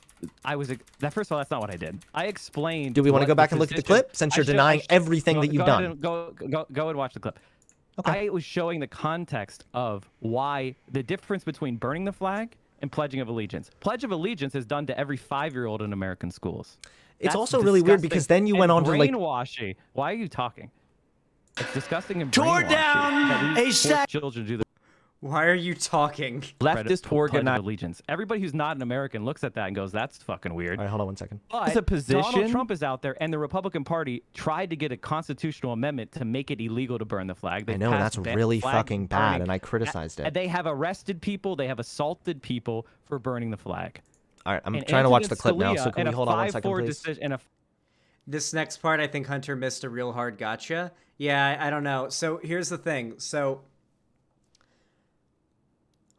that first of all, that's not what I did. I explained. Do we want to what go back the and look at the position- clip since I you're should- denying I should- everything that you've go ahead done? and go and watch the clip. Okay. I was showing the context of why the difference between burning the flag and pledging of allegiance. Pledge of allegiance is done to every 5-year-old in American schools. It's That's also really weird disgusting because then you and went on to like brainwashing. Why are you talking? It's disgusting and brainwashing that we force children to do the Why are you talking? leftist Leftist pledge of organized. allegiance. Everybody who's not an American looks at that and goes, "That's fucking weird." All right, hold on one second. But It's a position- Donald Trump is out there, and the Republican Party tried to get a constitutional amendment to make it illegal to burn the flag. I know, and that's really fucking bad, and I criticized it. And they have arrested people. They have assaulted people for burning the flag. All right, I'm And trying to watch Anthony the clip now, Scalia so can in we a hold on one second, 5-4 please? decision- in a This next part, I think Hunter missed a real hard gotcha. Yeah, I don't know. So here's the thing. So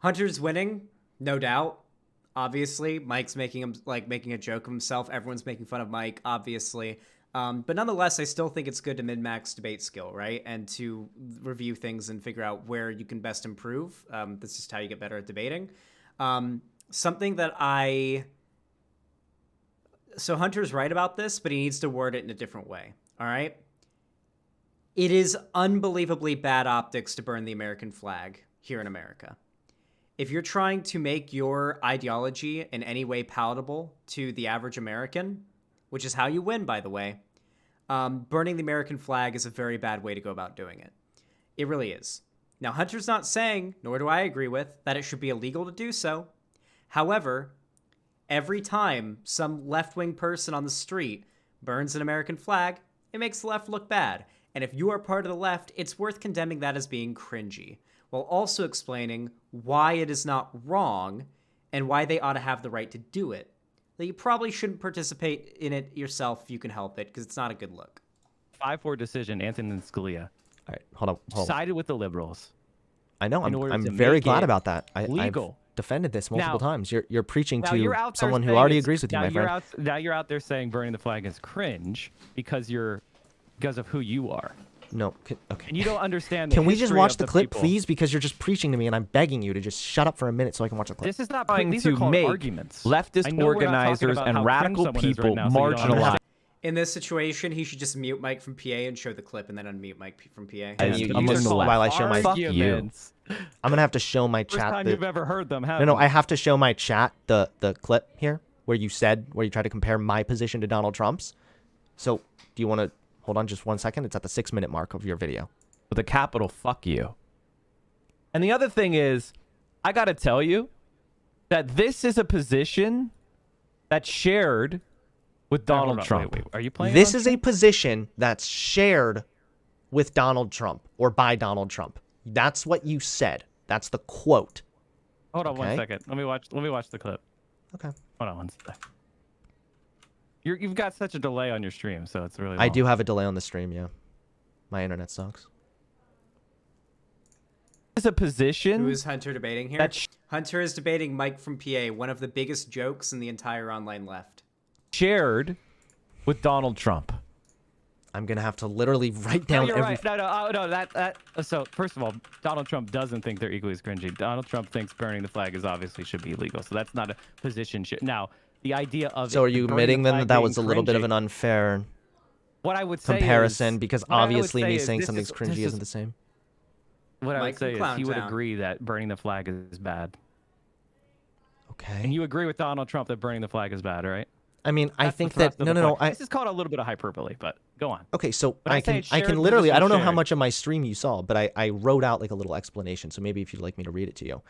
Hunter's winning, no doubt. Obviously, Mike's making a joke of himself. Everyone's making fun of Mike, obviously. But nonetheless, I still think it's good to min-max debate skill, right? And to review things and figure out where you can best improve. That's just how you get better at debating. Something that So Hunter's right about this, but he needs to word it in a different way, all right? It is unbelievably bad optics to burn the American flag here in America. If you're trying to make your ideology in any way palatable to the average American, which is how you win, by the way, burning the American flag is a very bad way to go about doing it. It really is. Now, Hunter's not saying, nor do I agree with, that it should be illegal to do so. However, every time some left-wing person on the street burns an American flag, it makes the left look bad. And if you are part of the left, it's worth condemning that as being cringy, while also explaining why it is not wrong and why they ought to have the right to do it. That you probably shouldn't participate in it yourself if you can help it, because it's not a good look. 5-4 decision, Anthony Scalia All right, hold on. sided with the liberals. I know, in order I'm to very make glad it about that. I've legal. defended this multiple Now- times. You're preaching Now you're to out there someone who saying already it's- agrees with you, now my you're friend. now you're out there saying burning the flag is cringe because of who you are. No. Okay. And you don't understand the Can we just history watch of the clip, people. please? Because you're just preaching to me, and I'm begging you to just shut up for a minute so I can watch the clip. This is not Trying these are to called make arguments. leftist I know we're not talking organizers about and how radical cringe someone is right people now, so you don't marginalized. understand. In this situation, he should just mute Mike from PA and show the clip, and then unmute Mike from PA. And you among just, the left. while I show my... Fuck you. Arguments. I'm gonna have to show my First chat time the... you've ever heard them, have No, you? I have to show my chat the clip here where you tried to compare my position to Donald Trump's. So, do you want to... Hold on just 1 second. It's at the 6-minute mark of your video. With a capital fuck you. And the other thing is, I gotta tell you that this is a position that's shared with Donald Trump. Wait. Are you playing? This is a position that's shared with Donald Trump or by Donald Trump. That's what you said. That's the quote. Hold on Okay. 1 second. Let me watch the clip. Okay. Hold on 1 second. You've got such a delay on your stream, so it's really long. I do have a delay on the stream, yeah. My internet sucks. This is a position Who is Hunter debating here? that's Hunter is debating Mike from PA, one of the biggest jokes in the entire online left. shared with Donald Trump. I'm going to have to literally write No, down you're every... right. No. So first of all, Donald Trump doesn't think they're equally as cringy. Donald Trump thinks burning the flag is obviously should be illegal. So that's not a position. Now, the idea of So are you admitting then that that was a little bit of an unfair what I would say comparison? is, Because what I would obviously say me is saying this something's is- cringy this is- isn't the same. What I would Mike say from is he would Clowntown. agree that burning the flag is bad. Okay. And you agree with Donald Trump that burning the flag is bad, right? I mean, I That's the think thrust that... of No. the point. I, This is called a little bit of hyperbole, but go on. okay, so But I I say can it's shared literally... I position don't know how shared. much of my stream you saw, but I wrote out like a little explanation. So maybe if you'd like me to read it to you.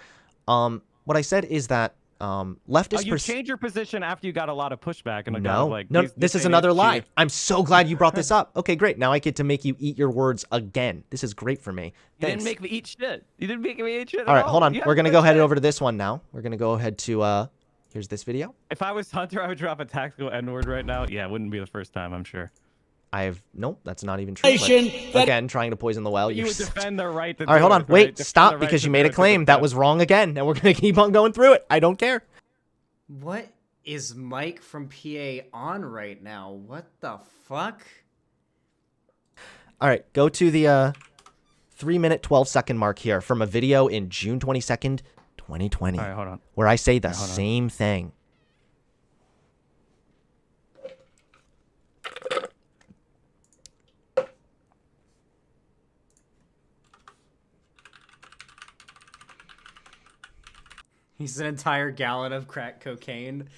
What I said is that leftist... You changed your position after you got a lot of pushback and No, this is another lie. I'm so glad you brought this up. Okay, great. Now I get to make you eat your words again. This is great for me. You Thanks. didn't make me eat shit. You didn't make me eat shit. All right, hold on. You We're haven't gonna go said ahead shit. over to this one now. We're gonna go ahead to here's this video. If I was Hunter, I would drop a tactical N-word right now. Yeah, it wouldn't be the first time, I'm sure. Nope, that's not even true. But again, trying to poison the well. You You're would defend their right to All right, do hold on. it, Wait, right? Defend stop, the right because to you do made a it to claim that defend. was wrong again, and we're gonna keep on going through it. I don't care. What is Mike from PA on right now? What the fuck? All right, go to the 3-minute 12-second mark here from a video in June 22nd, 2020, All right, hold on. where I say the hold on. same thing. He's an entire gallon of crack cocaine.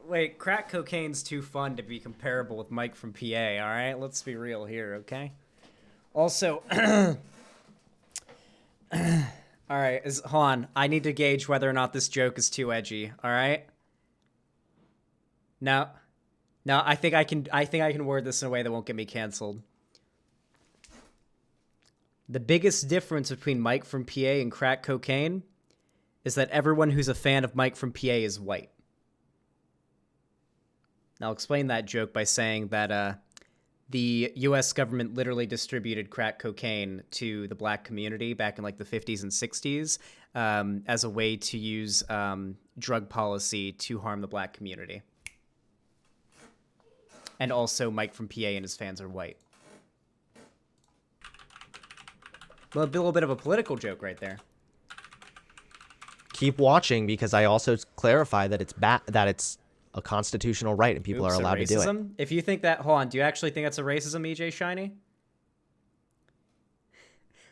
Wait, crack cocaine's too fun to be comparable with Mike from PA, alright? Let's be real here, okay? Also, alright, hold on. I need to gauge whether or not this joke is too edgy, alright? No, I think I can word this in a way that won't get me canceled. The biggest difference between Mike from PA and crack cocaine is that everyone who's a fan of Mike from PA is white. Now, I'll explain that joke by saying that the U.S. government literally distributed crack cocaine to the black community back in like the 50s and 60s as a way to use drug policy to harm the black community. And also, Mike from PA and his fans are white. Well, a little bit of a political joke right there. Keep watching, because I also clarify that it's a constitutional right and people are allowed to do it. If you think that, hold on, do you actually think that's a racism, EJ Shiny?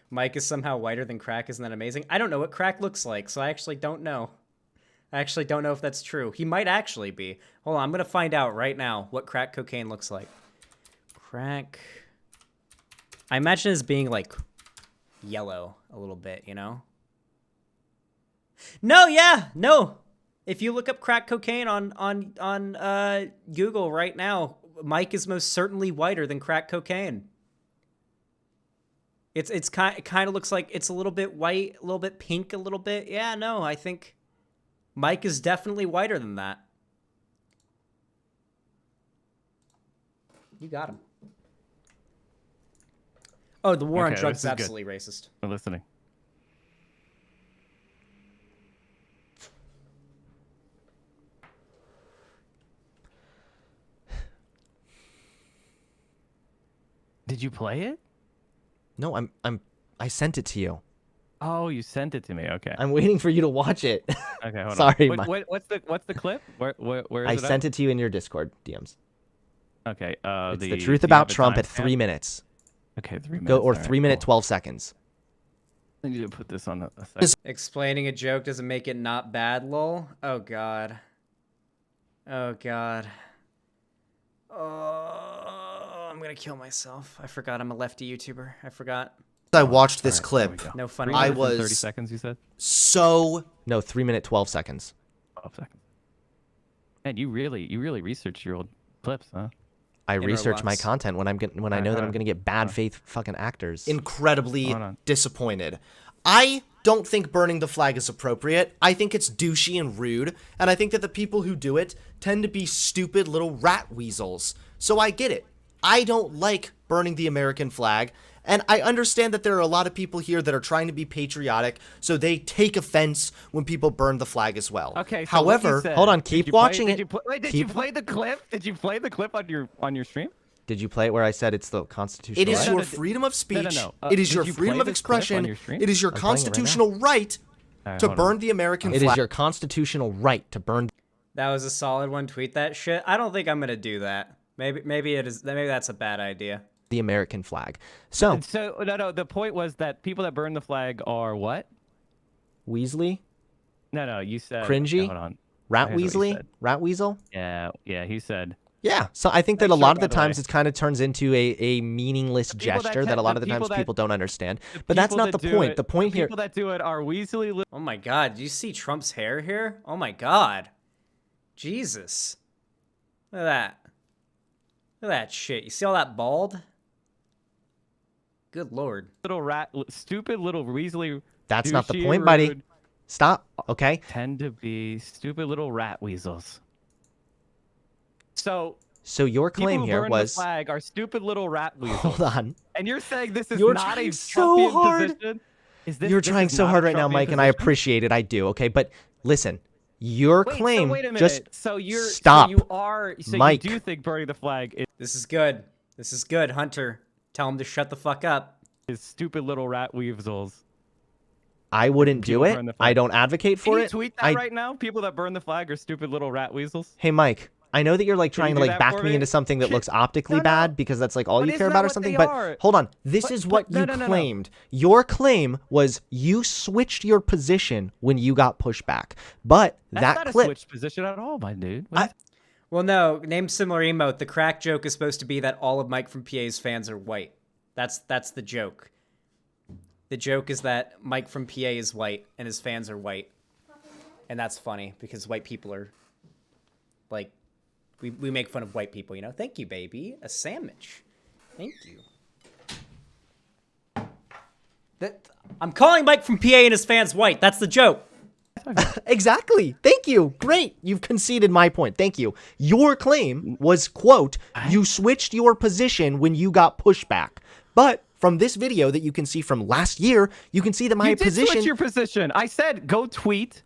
Mike is somehow whiter than crack, isn't that amazing? I don't know what crack looks like, so I actually don't know. I actually don't know if that's true. He might actually be. Hold on, I'm gonna find out right now what crack cocaine looks like. Crack. I imagine it as being like yellow a little bit, you know? No. If you look up crack cocaine on Google right now, Mike is most certainly whiter than crack cocaine. It kind of looks like it's a little bit white, a little bit pink, a little bit. Yeah, no, I think Mike is definitely whiter than that. You got him. Oh, the war on Okay, drugs this is is good. absolutely racist. We're listening. Did you play it? No, I sent it to you. Oh, you sent it to me. Okay. I'm waiting for you to watch it. Okay, hold Sorry, on. What's the clip? Where is I it sent it to you in your Discord DMs. Okay. It's the do truth you about have a Trump at timestamp? 3 minutes. Okay, 3 minutes. Go or all right, 3 minute cool. 12 seconds. I need to put this on a second. Explaining a joke doesn't make it not bad, lol. Oh god. Oh god. Oh, I'm gonna kill myself. I forgot I'm a lefty YouTuber. I forgot. I watched this All right, clip. there we go. No funny. 3 I minutes and 30 was- seconds. You said. So No, 3 minute 12 seconds. 12 seconds. Man, you really researched your old clips, huh? I research my lots. content when I know that I'm gonna get bad faith fucking actors. incredibly Hold on. disappointed. I don't think burning the flag is appropriate. I think it's douchey and rude, and I think that the people who do it tend to be stupid little rat weasels. So I get it. I don't like burning the American flag, and I understand that there are a lot of people here that are trying to be patriotic, so they take offense when people burn the flag as well. Okay. So However, what you said- hold on, did keep you play- watching did it. You play, did Keep- you play the clip? Did you play the clip on your stream? Did you play it where I said it's the constitutional it is right? your No, no, freedom of speech. no. It is Did your you freedom play of this clip on expression. your stream? It is your I'm playing it right now. constitutional right All right, to hold burn on. the American It flag. is your constitutional right to burn. That was a solid one. Tweet that shit. I don't think I'm gonna do that. Maybe it is. Maybe that's a bad idea. The American flag. So, So no. The point was that people that burn the flag are what? Weasley, No. You said Cringy? Hold on. Rat Here's what he Weasley, said. Rat Weasel. Yeah. He said. Yeah, so I think that a Nice lot shirt, of the by the times way. it kind of turns into a meaningless people that gesture that a te- lot the of the times people that- people don't understand. The But that's people not the that do point. it- The point here. People that do it are Weasley. Oh my god. Do you see Trump's hair here? Oh my god. Jesus. Look at that. Look at that shit. You see all that bald? Good lord. Stupid little Weasley. That's not the douchey, point, buddy. rude, Stop. Okay. Tend to be stupid little rat weasels. So So your people claim who here burn was. the flag are stupid little rat weasels. Hold on. And you're saying this is You're not a trying so Trumpian hard. position? You're trying this is so not a hard right now, Trumpian Mike, and I position? appreciate it. I do. Okay, but listen, your Wait, claim. so wait a minute. Just so you're stop. So you are. So Mike. you do think burning the flag This is good. This is good, Hunter. Tell him to shut the fuck up. is stupid little rat weasels? I wouldn't do People it. burn the I flag. don't advocate for Can you it. tweet that I right now? People that burn the flag are stupid little rat weasels. Hey, Mike, I know that you're like Can trying you to do like that back for me me? into something that looks optically No, no. bad because that's like all But you isn't care that about or what something. they But are? hold on. This But- is what but- you no. claimed. Your claim was you switched your position when you got pushback. But That's that not a clip. switch position at all, my dude. What is- Well, no. Name similar emote. The crack joke is supposed to be that all of Mike from PA's fans are white. That's the joke. The joke is that Mike from PA is white and his fans are white. And that's funny because white people are like we make fun of white people, you know. Thank you, baby. A sandwich. Thank you. I'm calling Mike from PA and his fans white. That's the joke. Exactly. Thank you. Great. You've conceded my point. Thank you. Your claim was, quote, you switched your position when you got pushback. But from this video that you can see from last year, you can see that my you did position. switch your position. I said go tweet.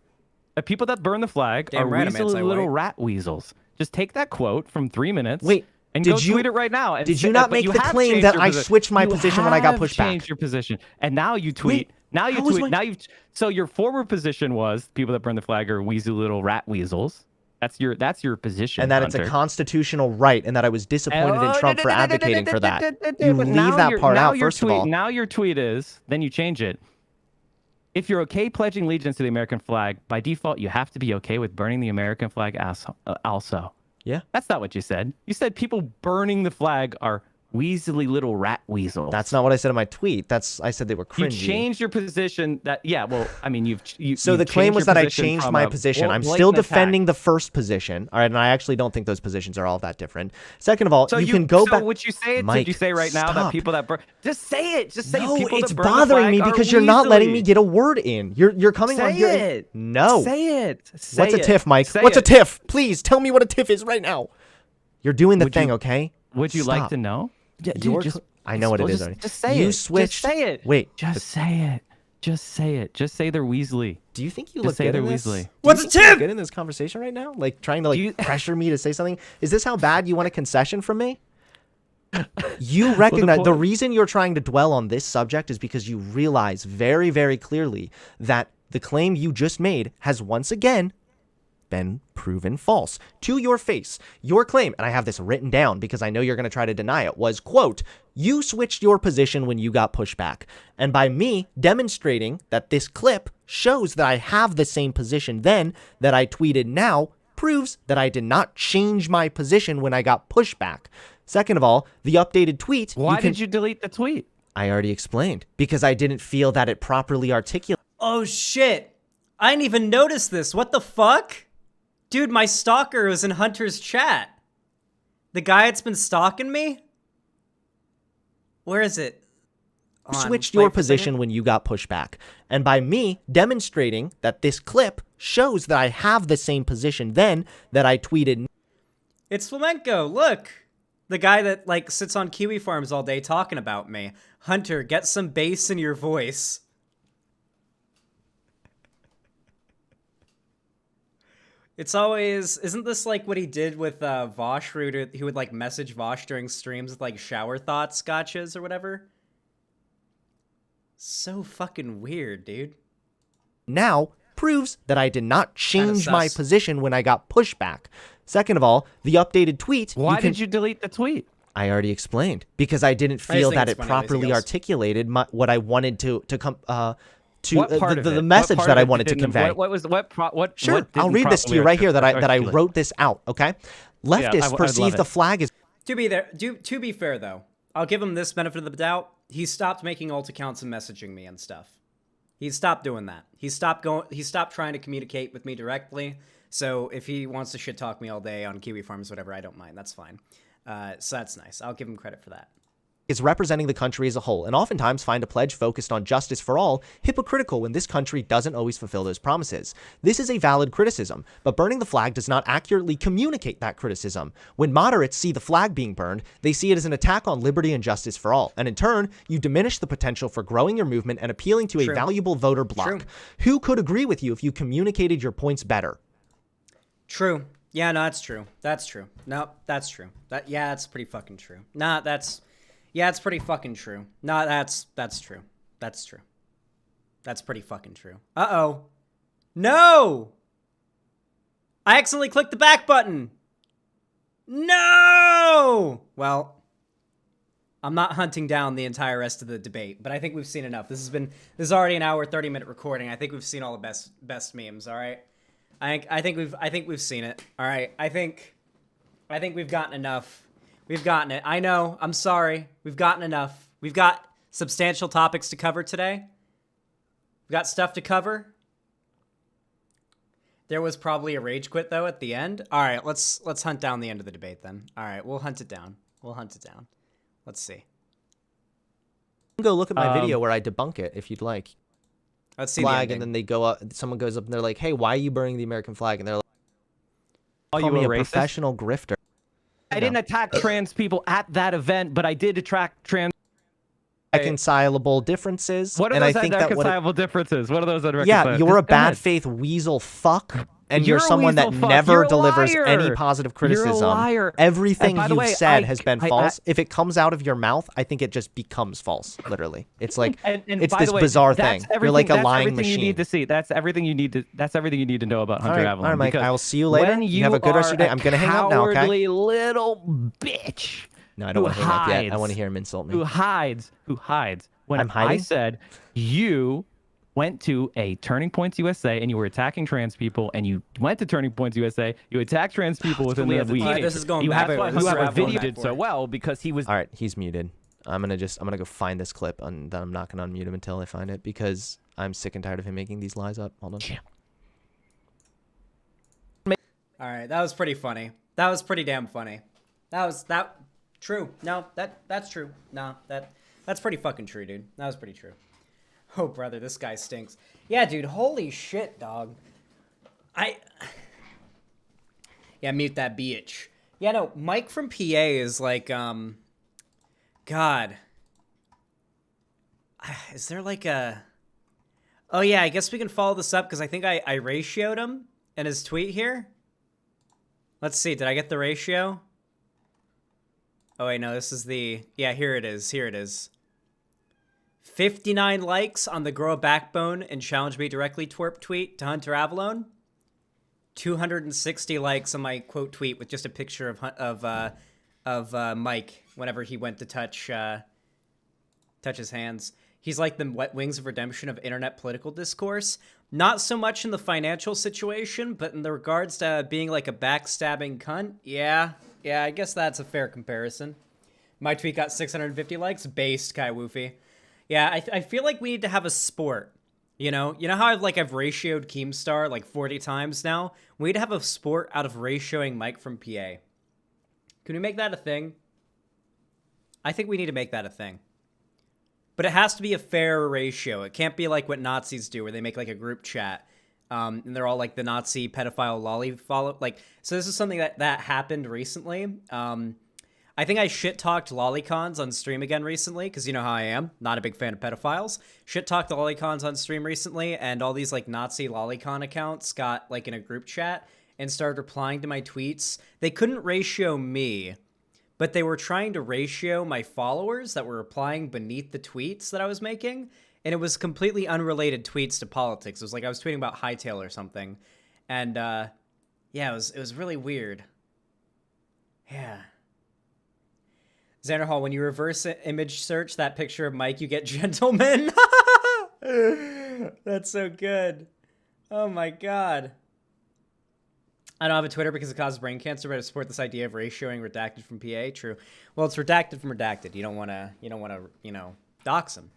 People that burn the flag Damn are right I'm weaselly little anti-white. rat weasels. Just take that quote from 3 minutes. Wait, and did go you- tweet it right now. And did say- you not but make you the have claim changed that your I posi- switched my you position when I got have pushed back? Changed your position, and now you tweet. Wait, now you how was tweet. my- Now you. So your former position was people that burn the flag are weaselly little rat weasels. That's your position. And that it's a Hunter. constitutional right, and that I was disappointed in Trump for advocating for that. You But leave now that your- part now out, your first of tweet- all. Now your tweet is, then you change it. If you're okay pledging allegiance to the American flag, by default, you have to be okay with burning the American flag also. Yeah. That's not what you said. You said people burning the flag are weaselly little rat weasels. That's not what I said in my tweet. I said they were You cringy. changed your position. Well, I mean, So you've the claim changed was your that I position changed from my a position. I'm blatant still attack. defending the first position. All right, and I actually don't think those positions are all that different. Second of all, So you can go so back. would you say it? Mike, Did you say right now that stop. people that burn? Just say it. Just say No, people it's that burn the bothering me flag are because you're not letting weaselly. me get a word in. You're coming on. Say You're, it. No. Say it. Say What's a it. tiff, Mike? Say What's a it. tiff? Please tell me what a tiff is right now. You're doing the Would thing, you- okay? Would you like Stop. to know? Dude, Your just, cl- I know what it is just, already. Just say You it. switched- Just say it. Wait, Just say it. Just say it. Just say they're Weasley. Do you think you Just look say good they're in this? Weasley. Do What's you a think you look tip? good in this conversation right now? Like trying to you- pressure me to say something? Is this how bad you want a concession from me? You recognize the point- reason you're trying to dwell on this subject is because you realize very, very clearly that the claim you just made has once again been proven false to your face. Your claim, and I have this written down because I know you're going to try to deny it, was, quote, you switched your position when you got pushed back. And by me demonstrating that this clip shows that I have the same position then that I tweeted now proves that I did not change my position when I got pushed back. Second of all, the updated tweet. Why did you delete the tweet? I already explained. Because I didn't feel that it properly articulated. Oh shit! I didn't even notice this. What the fuck? Dude, my stalker was in Hunter's chat. The guy that's been stalking me? Where is it? Switched your position when you got pushed back. And by me demonstrating that this clip shows that I have the same position then that I tweeted. It's Flamenco, look. The guy that, like, sits on kiwi farms all day talking about me. Hunter, get some bass in your voice. It's always... Isn't this like what he did with Vosh, where he would, like, message Vosh during streams with, like, shower thoughts gotchas or whatever? So fucking weird, dude. Now proves that I did not change my position when I got pushed back. Second of all, the updated tweet. Why did you delete the tweet? I already explained. Because I didn't feel that it properly articulated what I wanted to come the message that I wanted to convey. Sure, I'll read this to you right here that I wrote this out. Okay, leftists perceive the flag as. To be fair though, I'll give him this benefit of the doubt. He stopped making alt accounts and messaging me and stuff. He stopped doing that. He stopped trying to communicate with me directly. So if he wants to shit talk me all day on Kiwi Farms, whatever, I don't mind. That's fine. So that's nice. I'll give him credit for that. Is representing the country as a whole, and oftentimes find a pledge focused on justice for all hypocritical when this country doesn't always fulfill those promises. This is a valid criticism, but burning the flag does not accurately communicate that criticism. When moderates see the flag being burned, they see it as an attack on liberty and justice for all, and in turn, you diminish the potential for growing your movement and appealing to a valuable voter bloc. Who could agree with you if you communicated your points better? True. Yeah, no, that's true. That's true. No, that's true. That's pretty fucking true. Yeah, it's pretty fucking true. No, that's true. That's true. That's pretty fucking true. Uh-oh. No! I accidentally clicked the back button. No! Well, I'm not hunting down the entire rest of the debate, but I think we've seen enough. This is already an hour, 30-minute recording. I think we've seen all the best memes, all right? I think we've seen it. All right. I think we've gotten enough. We've gotten it. I know. I'm sorry. We've gotten enough. We've got substantial topics to cover today. We've got stuff to cover. There was probably a rage quit though at the end. All right, let's hunt down the end of the debate then. All right, we'll hunt it down. Let's see. Go look at my video where I debunk it if you'd like. Let's see flag, the and then they go up. Someone goes up and they're like, "Hey, why are you burning the American flag?" And they're like, "Call me a professional grifter." I didn't attack trans people at that event, but I did attract trans. Reconcilable differences. What are those reconcilable differences? What are those unreconcilable? Yeah, you're a bad faith weasel fuck, and you're someone that never delivers any positive criticism. You're a liar. Everything you've said has been false. If it comes out of your mouth, I think it just becomes false. Literally, it's like it's this bizarre thing. You're like a lying machine. You need to see. That's everything you need to. That's everything you need to know about Hunter Avallone. All right, Mike. I will see you later. You have a good rest of your day. I'm gonna hang up now. Okay. Cowardly little bitch. No, I don't want to hang up yet. I want to hear him insult me. Who hides? When I'm hiding? I said you went to a Turning Points USA and you were attacking trans people, and you went to Turning Points USA, you attacked trans people within the week. This is going you back. have a video did so well because he was. All right, he's muted. I'm gonna go find this clip, and then I'm not gonna unmute him until I find it because I'm sick and tired of him making these lies up. Hold on. All right, that was pretty funny. That was pretty damn funny. True. No, that's true. No, that's pretty fucking true, dude. That was pretty true. Oh, brother, this guy stinks. Yeah, dude, holy shit, dog. Yeah, mute that bitch. Yeah, no, Mike from PA is like, God. Is there like a... Oh, yeah, I guess we can follow this up because I think I ratioed him in his tweet here. Let's see, did I get the ratio? Oh, wait, no, this is the... Yeah, here it is. Here it is. 59 likes on the Grow a Backbone and Challenge Me Directly twerp tweet to Hunter Avallone. 260 likes on my quote tweet with just a picture of Mike whenever he went to touch his hands. He's like the wet wings of redemption of internet political discourse. Not so much in the financial situation, but in the regards to being like a backstabbing cunt. Yeah, I guess that's a fair comparison. My tweet got 650 likes. Based, Kai Woofy. Yeah, I feel like we need to have a sport. You know how I've ratioed Keemstar like 40 times now? We need to have a sport out of ratioing Mike from PA. Can we make that a thing? I think we need to make that a thing. But it has to be a fair ratio. It can't be like what Nazis do, where they make like a group chat, and they're all like the Nazi pedophile lolly follow. Like, so this is something that happened recently. I think I shit-talked lolicons on stream again recently, because you know how I am. Not a big fan of pedophiles. Shit-talked lolicons on stream recently, and all these like Nazi lolicon accounts got like in a group chat and started replying to my tweets. They couldn't ratio me, but they were trying to ratio my followers that were replying beneath the tweets that I was making, and it was completely unrelated tweets to politics. It was like I was tweeting about Hightail or something, and yeah, it was really weird. Yeah. Xander Hall, when you reverse image search that picture of Mike, you get gentlemen. That's so good. Oh my god. I don't have a Twitter because it causes brain cancer, but I support this idea of ratioing redacted from PA. True. Well, it's redacted from redacted. You don't want to, dox them.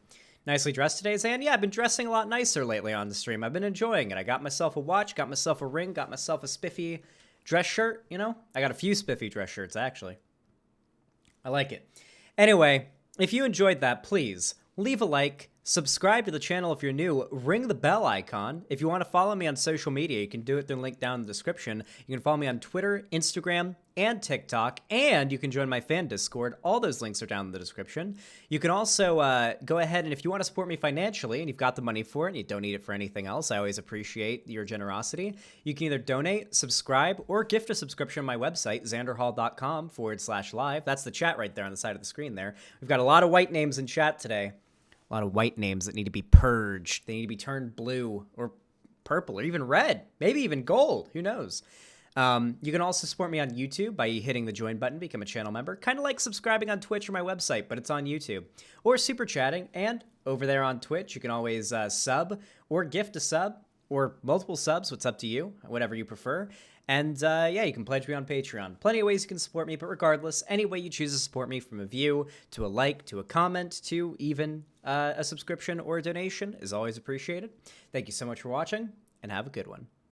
Nicely dressed today, Zan. Yeah, I've been dressing a lot nicer lately on the stream. I've been enjoying it. I got myself a watch, got myself a ring, got myself a spiffy dress shirt, I got a few spiffy dress shirts, actually. I like it. Anyway, if you enjoyed that, please leave a like, subscribe to the channel if you're new, ring the bell icon. If you want to follow me on social media, you can do it through the link down in the description. You can follow me on Twitter, Instagram, and TikTok, and you can join my fan Discord. All those links are down in the description. You can also go ahead and if you want to support me financially and you've got the money for it and you don't need it for anything else, I always appreciate your generosity. You can either donate, subscribe, or gift a subscription on my website, xanderhall.com/live. That's the chat right there on the side of the screen there. We've got a lot of white names in chat today. A lot of white names that need to be purged. They need to be turned blue or purple or even red, maybe even gold. Who knows? You can also support me on YouTube by hitting the join button, become a channel member. Kind of like subscribing on Twitch or my website, but it's on YouTube. Or super chatting. And over there on Twitch, you can always sub or gift a sub or multiple subs. What's up to you, whatever you prefer. And yeah, you can pledge me on Patreon. Plenty of ways you can support me, but regardless, any way you choose to support me, from a view to a like to a comment to even a subscription or a donation, is always appreciated. Thank you so much for watching, and have a good one.